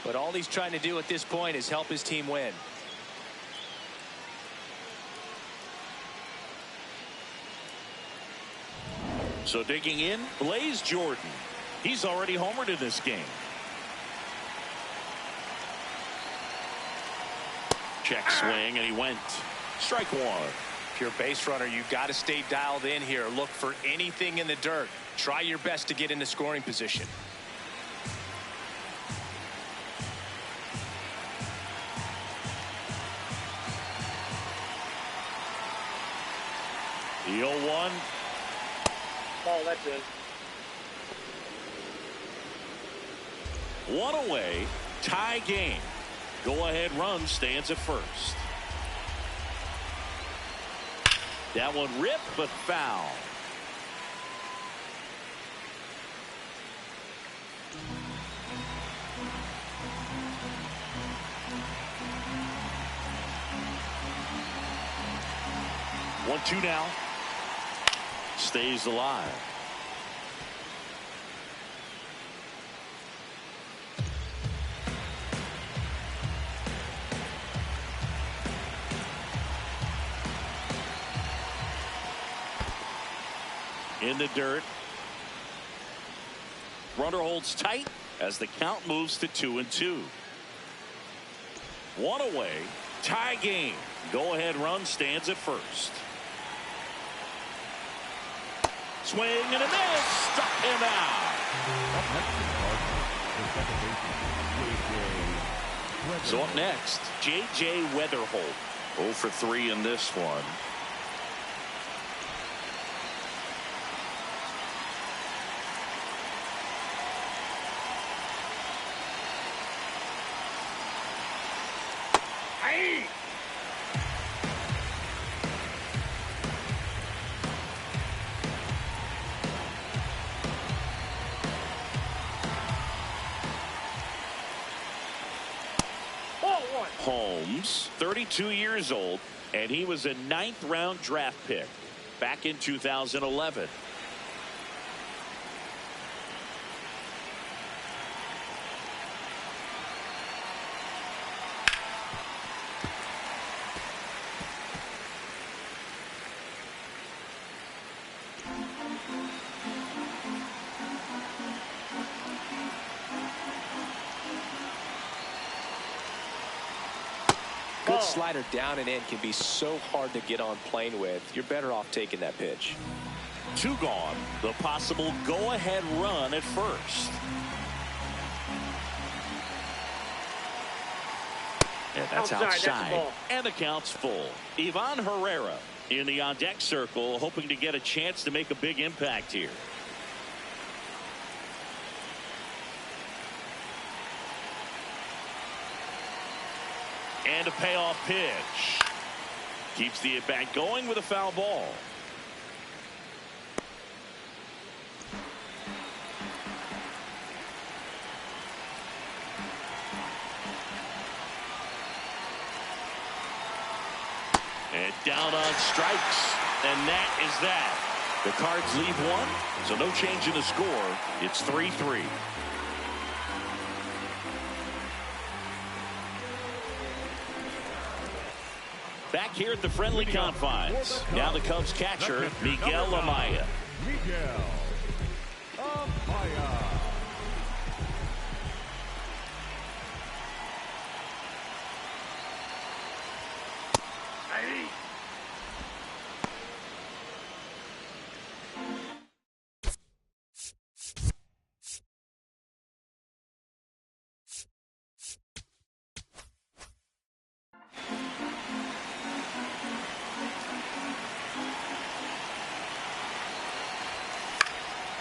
[SPEAKER 2] but all he's trying to do at this point is help his team win.
[SPEAKER 1] So digging in, Blaze Jordan. He's already homered in this game. Check swing, and he went. Strike 1.
[SPEAKER 2] If you're a base runner, you've got to stay dialed in here. Look for anything in the dirt. Try your best to get into scoring position.
[SPEAKER 1] The 0-1.
[SPEAKER 3] Oh, that's it.
[SPEAKER 1] One away. Tie game. Go-ahead run stands at first. That one ripped, but foul. One-two now. Stays alive. In the dirt. Runner holds tight as the count moves to 2-2. One away. Tie game. Go-ahead run stands at first. Swing and a miss. Struck him out. So up next, J.J. Weatherholt. 0 for 3 in this one. Holmes, 32 years old, and he was a 9th-round draft pick back in 2011.
[SPEAKER 2] Good slider down and in can be so hard to get on plane with. You're better off taking that pitch.
[SPEAKER 1] 2 gone. The possible go-ahead run at first. And that's outside.
[SPEAKER 3] That's
[SPEAKER 1] and the count's full. Ivan Herrera in the on-deck circle, hoping to get a chance to make a big impact here. And a payoff pitch. Keeps the at-bat going with a foul ball. And down on strikes. And that is that. The Cards leave 1, so no change in the score. It's 3-3. Back here at the friendly confines. Now the Cubs catcher, Miguel Amaya.
[SPEAKER 4] Miguel Amaya.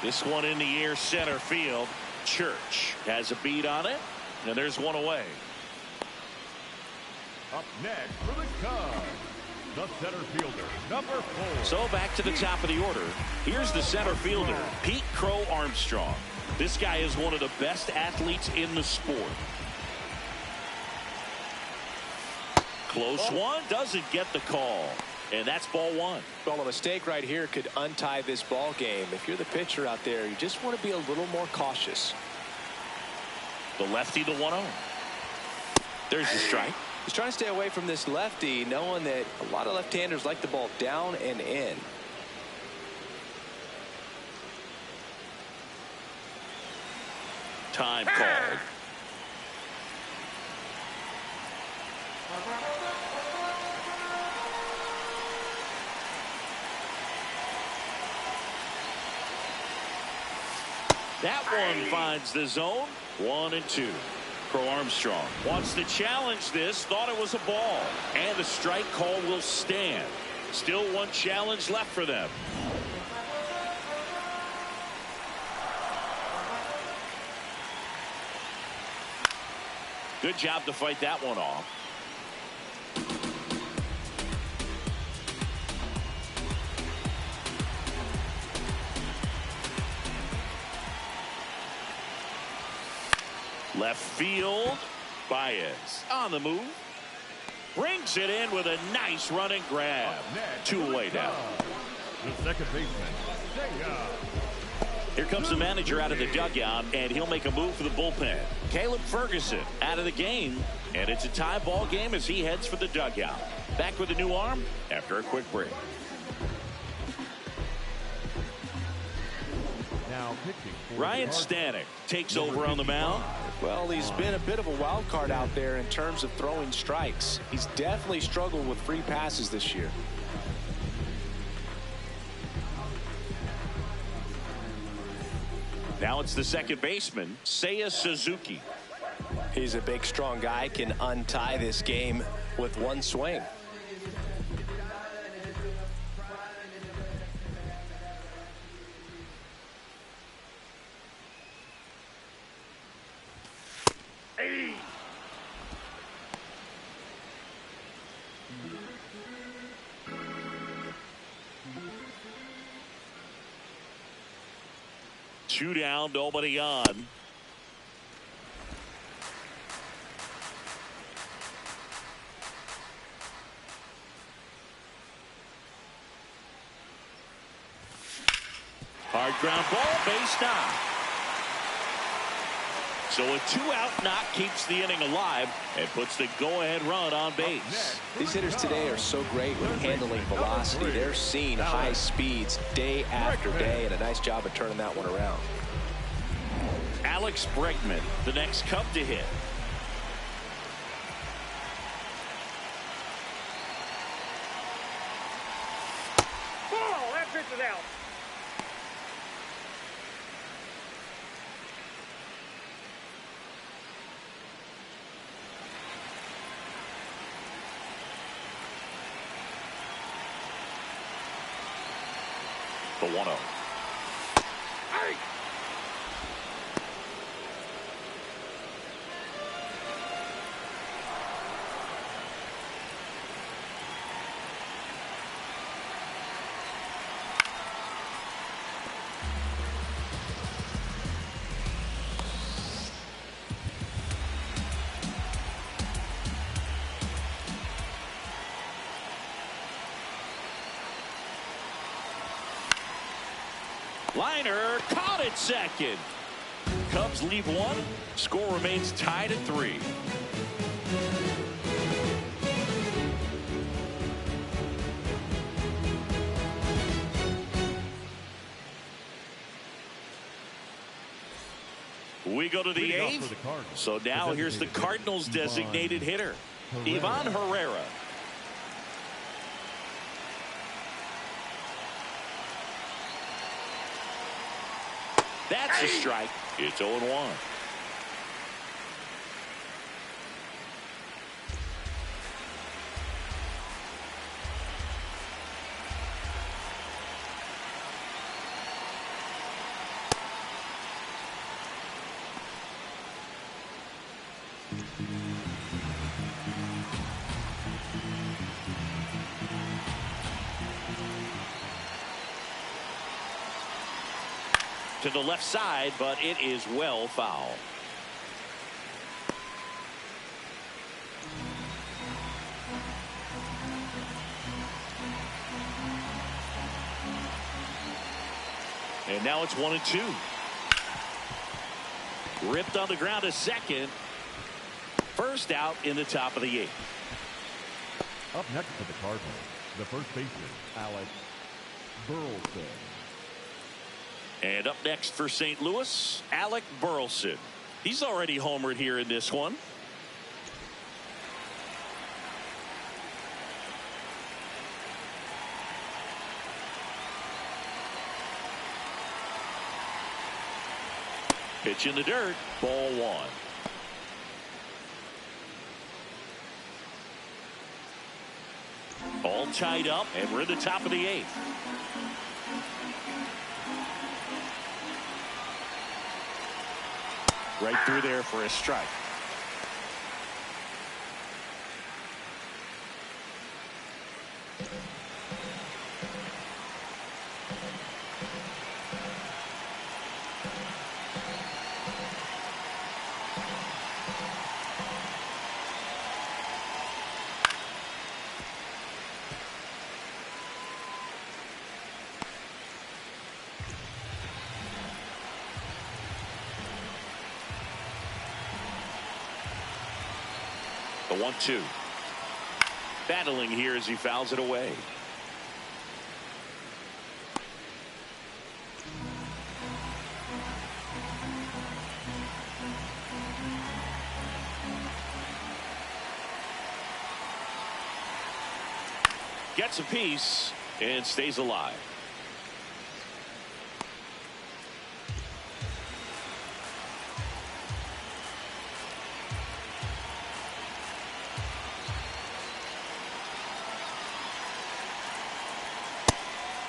[SPEAKER 1] This one in the air, center field. Church has a beat on it, and there's one away.
[SPEAKER 4] Up next for the Cubs, the center fielder, number 4.
[SPEAKER 1] So back to the top of the order. Here's the center fielder, Pete Crow Armstrong. This guy is one of the best athletes in the sport. Close one, doesn't get the call. And that's ball 1.
[SPEAKER 2] Well, a mistake right here could untie this ball game. If you're the pitcher out there, you just want to be a little more cautious.
[SPEAKER 1] The lefty, the 1-0. There's the strike.
[SPEAKER 2] He's trying to stay away from this lefty, knowing that a lot of left-handers like the ball down and in.
[SPEAKER 1] Time called. That one finds the zone. 1-2. Crow Armstrong wants to challenge this. Thought it was a ball. And the strike call will stand. Still one challenge left for them. Good job to fight that one off. Left field. Baez on the move. Brings it in with a nice running grab. 2 away now.
[SPEAKER 4] The second baseman,
[SPEAKER 1] Here comes the manager out of the dugout, and he'll make a move for the bullpen. Caleb Ferguson out of the game, and it's a tie ball game as he heads for the dugout. Back with a new arm after a quick break.
[SPEAKER 4] Now pitching for
[SPEAKER 1] Ryan
[SPEAKER 4] the
[SPEAKER 1] Stanek takes over on the mound.
[SPEAKER 2] Well, he's been a bit of a wild card out there in terms of throwing strikes. He's definitely struggled with free passes this year.
[SPEAKER 1] Now it's the second baseman, Seiya Suzuki.
[SPEAKER 2] He's a big, strong guy, can untie this game with one swing.
[SPEAKER 1] Two down, nobody on. Hard ground ball, base knock. So a 2-out knock keeps the inning alive and puts the go-ahead run on base.
[SPEAKER 2] These hitters today are so great with handling velocity. They're seeing high speeds day after day, and a nice job of turning that one around.
[SPEAKER 1] Alex Bregman, the next Cub to hit.
[SPEAKER 3] Oh, that pitch is out.
[SPEAKER 1] 1-0. Liner caught it second. Cubs leave one. Score remains tied at 3. We go to the 8th. So now here's the Cardinals designated hitter, Ivan Herrera. That's a strike. It's 0-1. To the left side, but it is well foul. And now it's 1-2. Ripped on the ground to second. First out in the top of the 8th.
[SPEAKER 4] Up next for the Cardinals, the first baseman, Alex Burleson.
[SPEAKER 1] And up next for St. Louis, Alec Burleson. He's already homered here in this one. Pitch in the dirt, ball 1. All tied up, and we're at the top of the 8th. Right through there for a strike. The 1-2. Battling here as he fouls it away. Gets a piece and stays alive.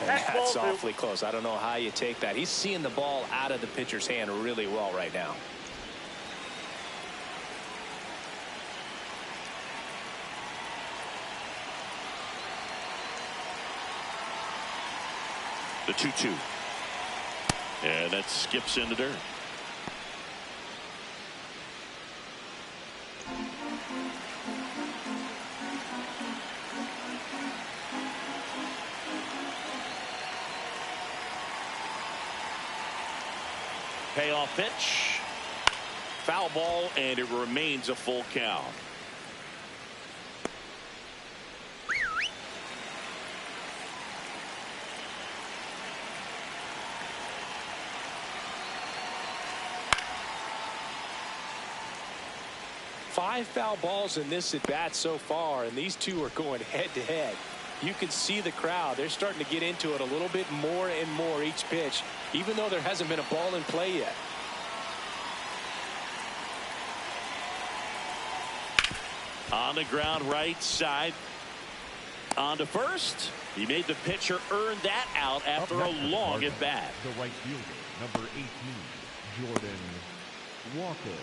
[SPEAKER 2] That's awfully close. I don't know how you take that. He's seeing the ball out of the pitcher's hand really well right now.
[SPEAKER 1] The 2-2. And that skips in the dirt. Payoff pitch. Foul ball, and it remains a full count.
[SPEAKER 2] Five foul balls in this at bat so far, and these two are going head to head. You can see the crowd. They're starting to get into it a little bit more and more each pitch, even though there hasn't been a ball in play yet.
[SPEAKER 1] On the ground right side. On to first. He made the pitcher earn that out after a long at bat.
[SPEAKER 4] The right fielder, number 18, Jordan Walker.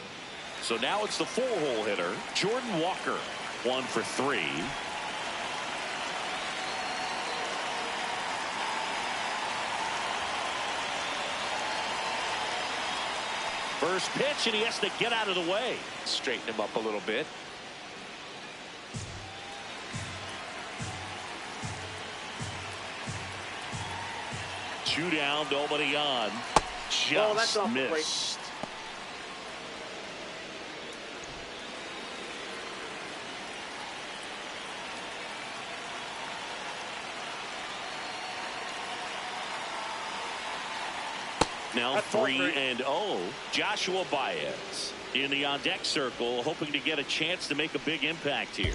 [SPEAKER 1] So now it's the four-hole hitter, Jordan Walker. 1 for 3. First pitch, and he has to get out of the way.
[SPEAKER 2] Straighten him up a little bit.
[SPEAKER 1] Two down, nobody on. Just missed. Now 3-0. Joshua Baez in the on-deck circle, hoping to get a chance to make a big impact here.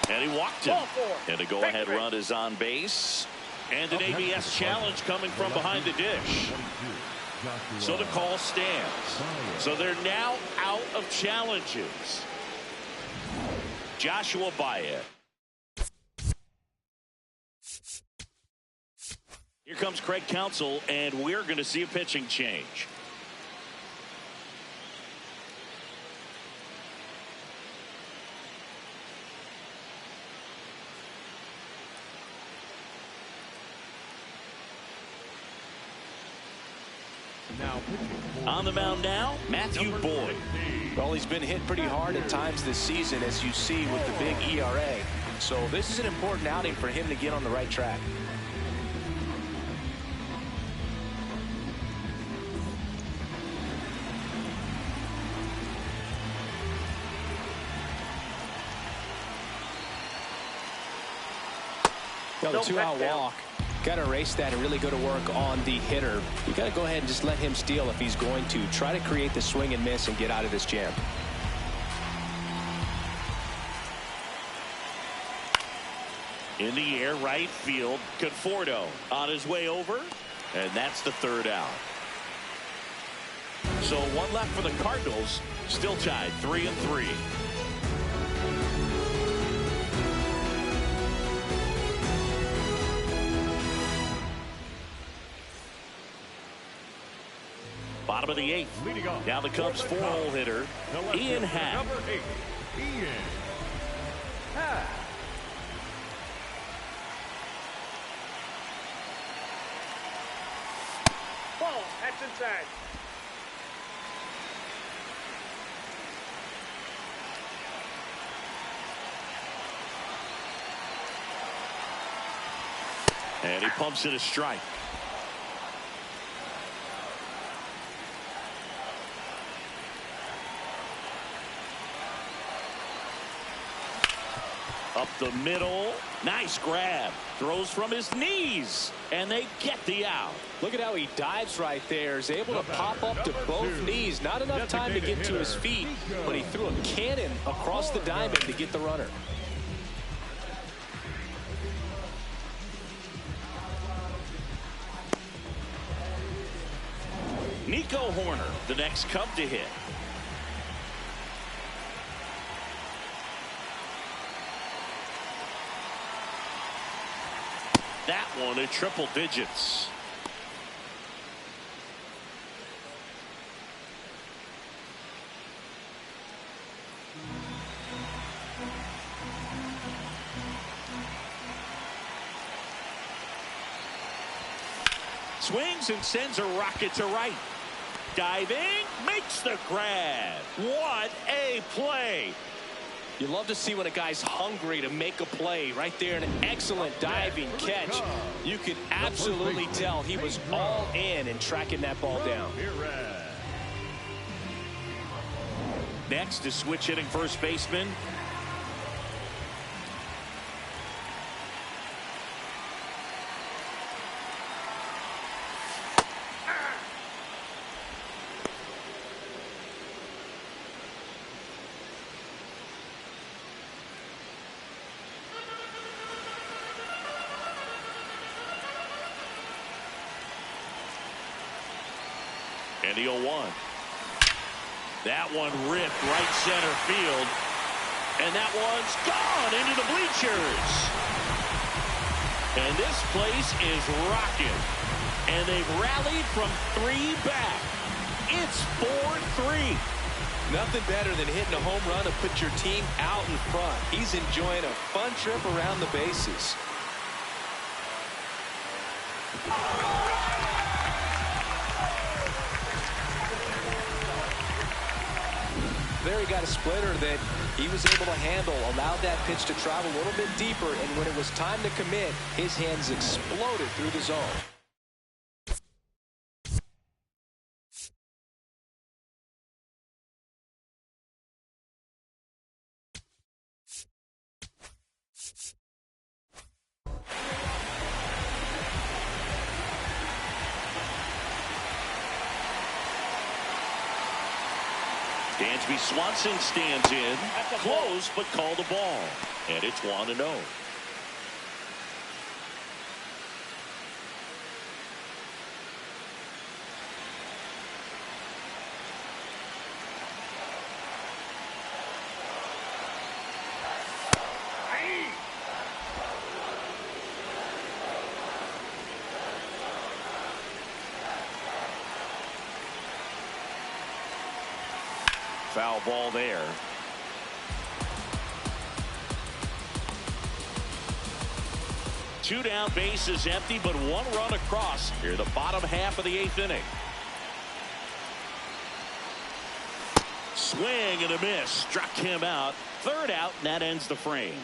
[SPEAKER 1] And he walked him. And the go-ahead run is on base. And an ABS challenge coming from behind the dish. So the call stands. So they're now out of challenges. Joshua Baez. Here comes Craig Counsell, and we're going to see a pitching change. On the mound now, Matthew Boyd.
[SPEAKER 2] Well, he's been hit pretty hard at times this season, as you see with the big ERA. So this is an important outing for him to get on the right track. Got a 2-out walk. Got to erase that and really go to work on the hitter. You got to go ahead and just let him steal if he's going to. Try to create the swing and miss and get out of this jam.
[SPEAKER 1] In the air, right field, Conforto on his way over, and that's the 3rd out. So 1 left for the Cardinals, still tied 3-3. Bottom of the 8th. Now the Cubs 4-hole hitter, Ian Happ.
[SPEAKER 4] Number 8, Ian Happ.
[SPEAKER 3] Ball, that's inside.
[SPEAKER 1] And he pumps it a strike. Up the middle. Nice grab. Throws from his knees. And they get the out.
[SPEAKER 2] Look at how he dives right there. Is able to pop up to both knees. Not enough time to get to his feet, but he threw a cannon across the diamond to get the runner.
[SPEAKER 1] Nico Horner, the next Cub to hit. That one in triple digits. Swings and sends a rocket to right. Diving, makes the grab. What a play.
[SPEAKER 2] You love to see when a guy's hungry to make a play. Right there, an excellent diving catch. You could absolutely tell he was all in tracking that ball down.
[SPEAKER 1] Next is switch hitting first baseman. And the 0-1. That one ripped right center field. And that one's gone into the bleachers. And this place is rocking. And they've rallied from 3 back. It's 4-3.
[SPEAKER 2] Nothing better than hitting a home run to put your team out in front. He's enjoying a fun trip around the bases. There he got a splitter that he was able to handle, allowed that pitch to travel a little bit deeper, and when it was time to commit, his hands exploded through the zone.
[SPEAKER 1] Dansby Swanson stands in, close, but called a ball. And it's 1-0. Foul ball there. Two down, base is empty, but 1 run across here the bottom half of the 8th inning. Swing and a miss. Struck him out. 3rd out, and that ends the frame.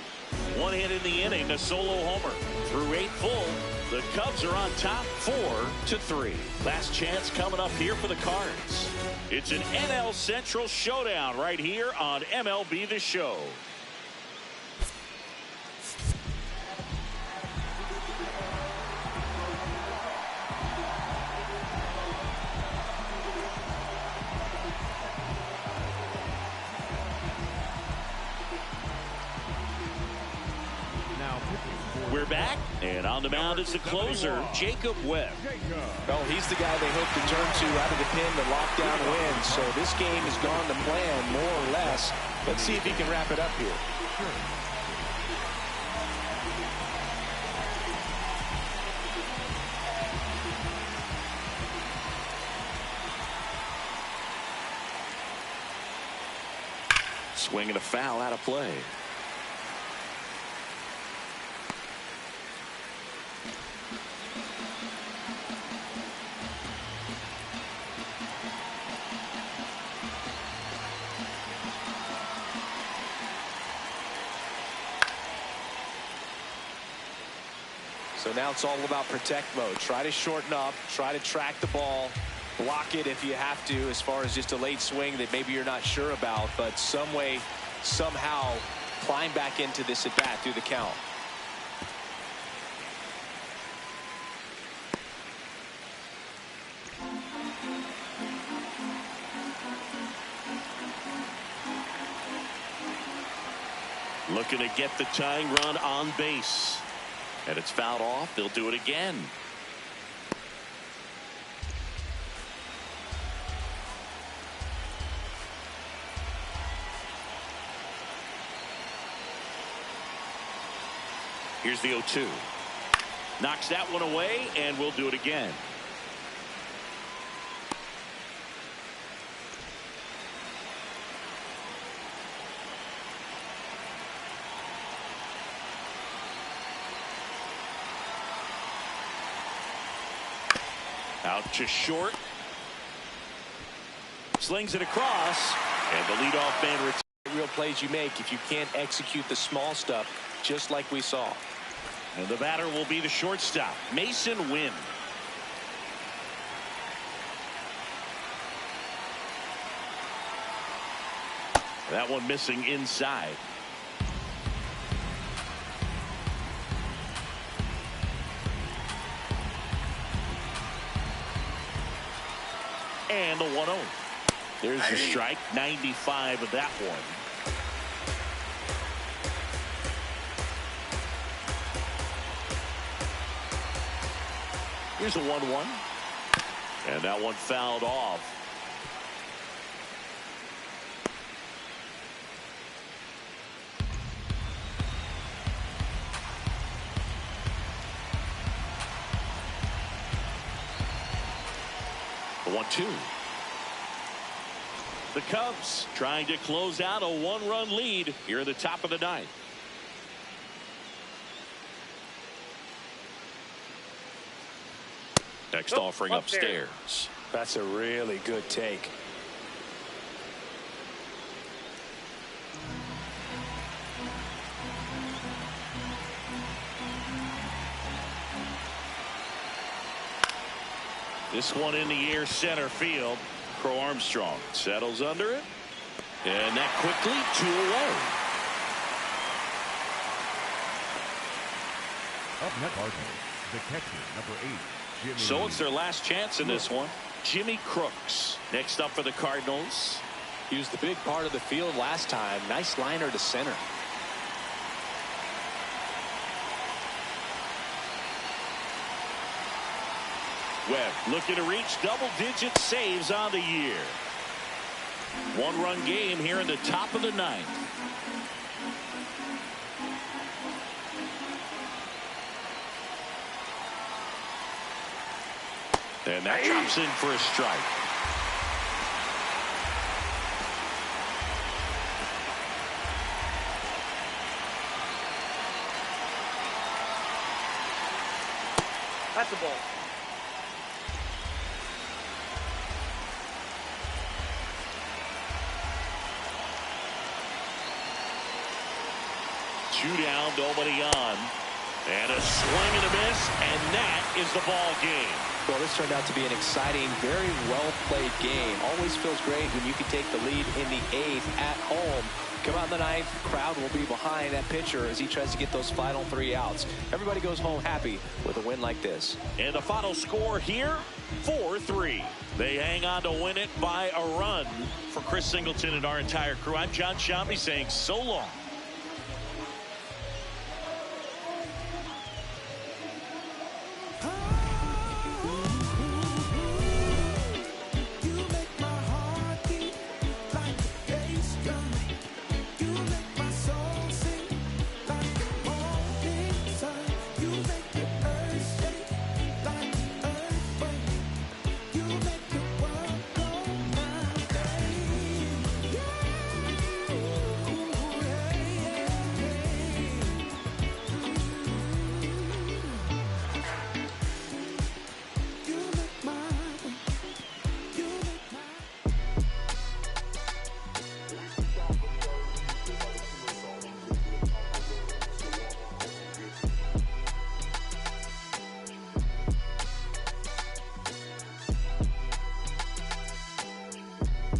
[SPEAKER 1] 1 hit in the inning, a solo homer. Through 8 full, the Cubs are on top 4-3. Last chance coming up here for the Cards. It's an NL Central showdown right here on MLB The Show. We're back, and on the mound is the closer, Jacob Webb.
[SPEAKER 2] Well, he's the guy they hope to turn to out of the pen to lock down wins. So this game has gone to plan, more or less. Let's see if he can wrap it up here.
[SPEAKER 1] Swing and a foul out of play.
[SPEAKER 2] So now it's all about protect mode. Try to shorten up, try to track the ball, block it if you have to, as far as just a late swing that maybe you're not sure about, but some way, somehow climb back into this at bat through the count.
[SPEAKER 1] Looking to get the tying run on base. And it's fouled off. They'll do it again. Here's the 0-2. Knocks that one away, and we'll do it again. Out to short. Slings it across. And the leadoff man retires.
[SPEAKER 2] Real plays you make if you can't execute the small stuff, just like we saw.
[SPEAKER 1] And the batter will be the shortstop, Mason Wynn. That one missing inside. And the 1-0. There's the strike. 95 of that one. Here's a 1-1. And that one fouled off. 1-2. The Cubs trying to close out a one-run lead here at the top of the ninth. Next offering upstairs.
[SPEAKER 2] That's a really good take.
[SPEAKER 1] This one in the air, center field. Crow Armstrong settles under it. And that quickly 2 away.
[SPEAKER 4] Up next, Cardinals, the catcher, number 8, Jimmy.
[SPEAKER 1] So it's their last chance in this one. Jimmy Crooks next up for the Cardinals.
[SPEAKER 2] He was the big part of the field last time. Nice liner to center.
[SPEAKER 1] Webb looking to reach double-digit saves on the year. One-run game here in the top of the ninth. And that drops in for a strike.
[SPEAKER 3] That's a ball.
[SPEAKER 1] Two down, nobody on. And a swing and a miss, and that is the ball game.
[SPEAKER 2] Well, this turned out to be an exciting, very well-played game. Always feels great when you can take the lead in the 8th at home. Come out in the 9th, crowd will be behind that pitcher as he tries to get those final 3 outs. Everybody goes home happy with a win like this.
[SPEAKER 1] And the final score here, 4-3. They hang on to win it by a run. For Chris Singleton and our entire crew, I'm John Shambi saying so long.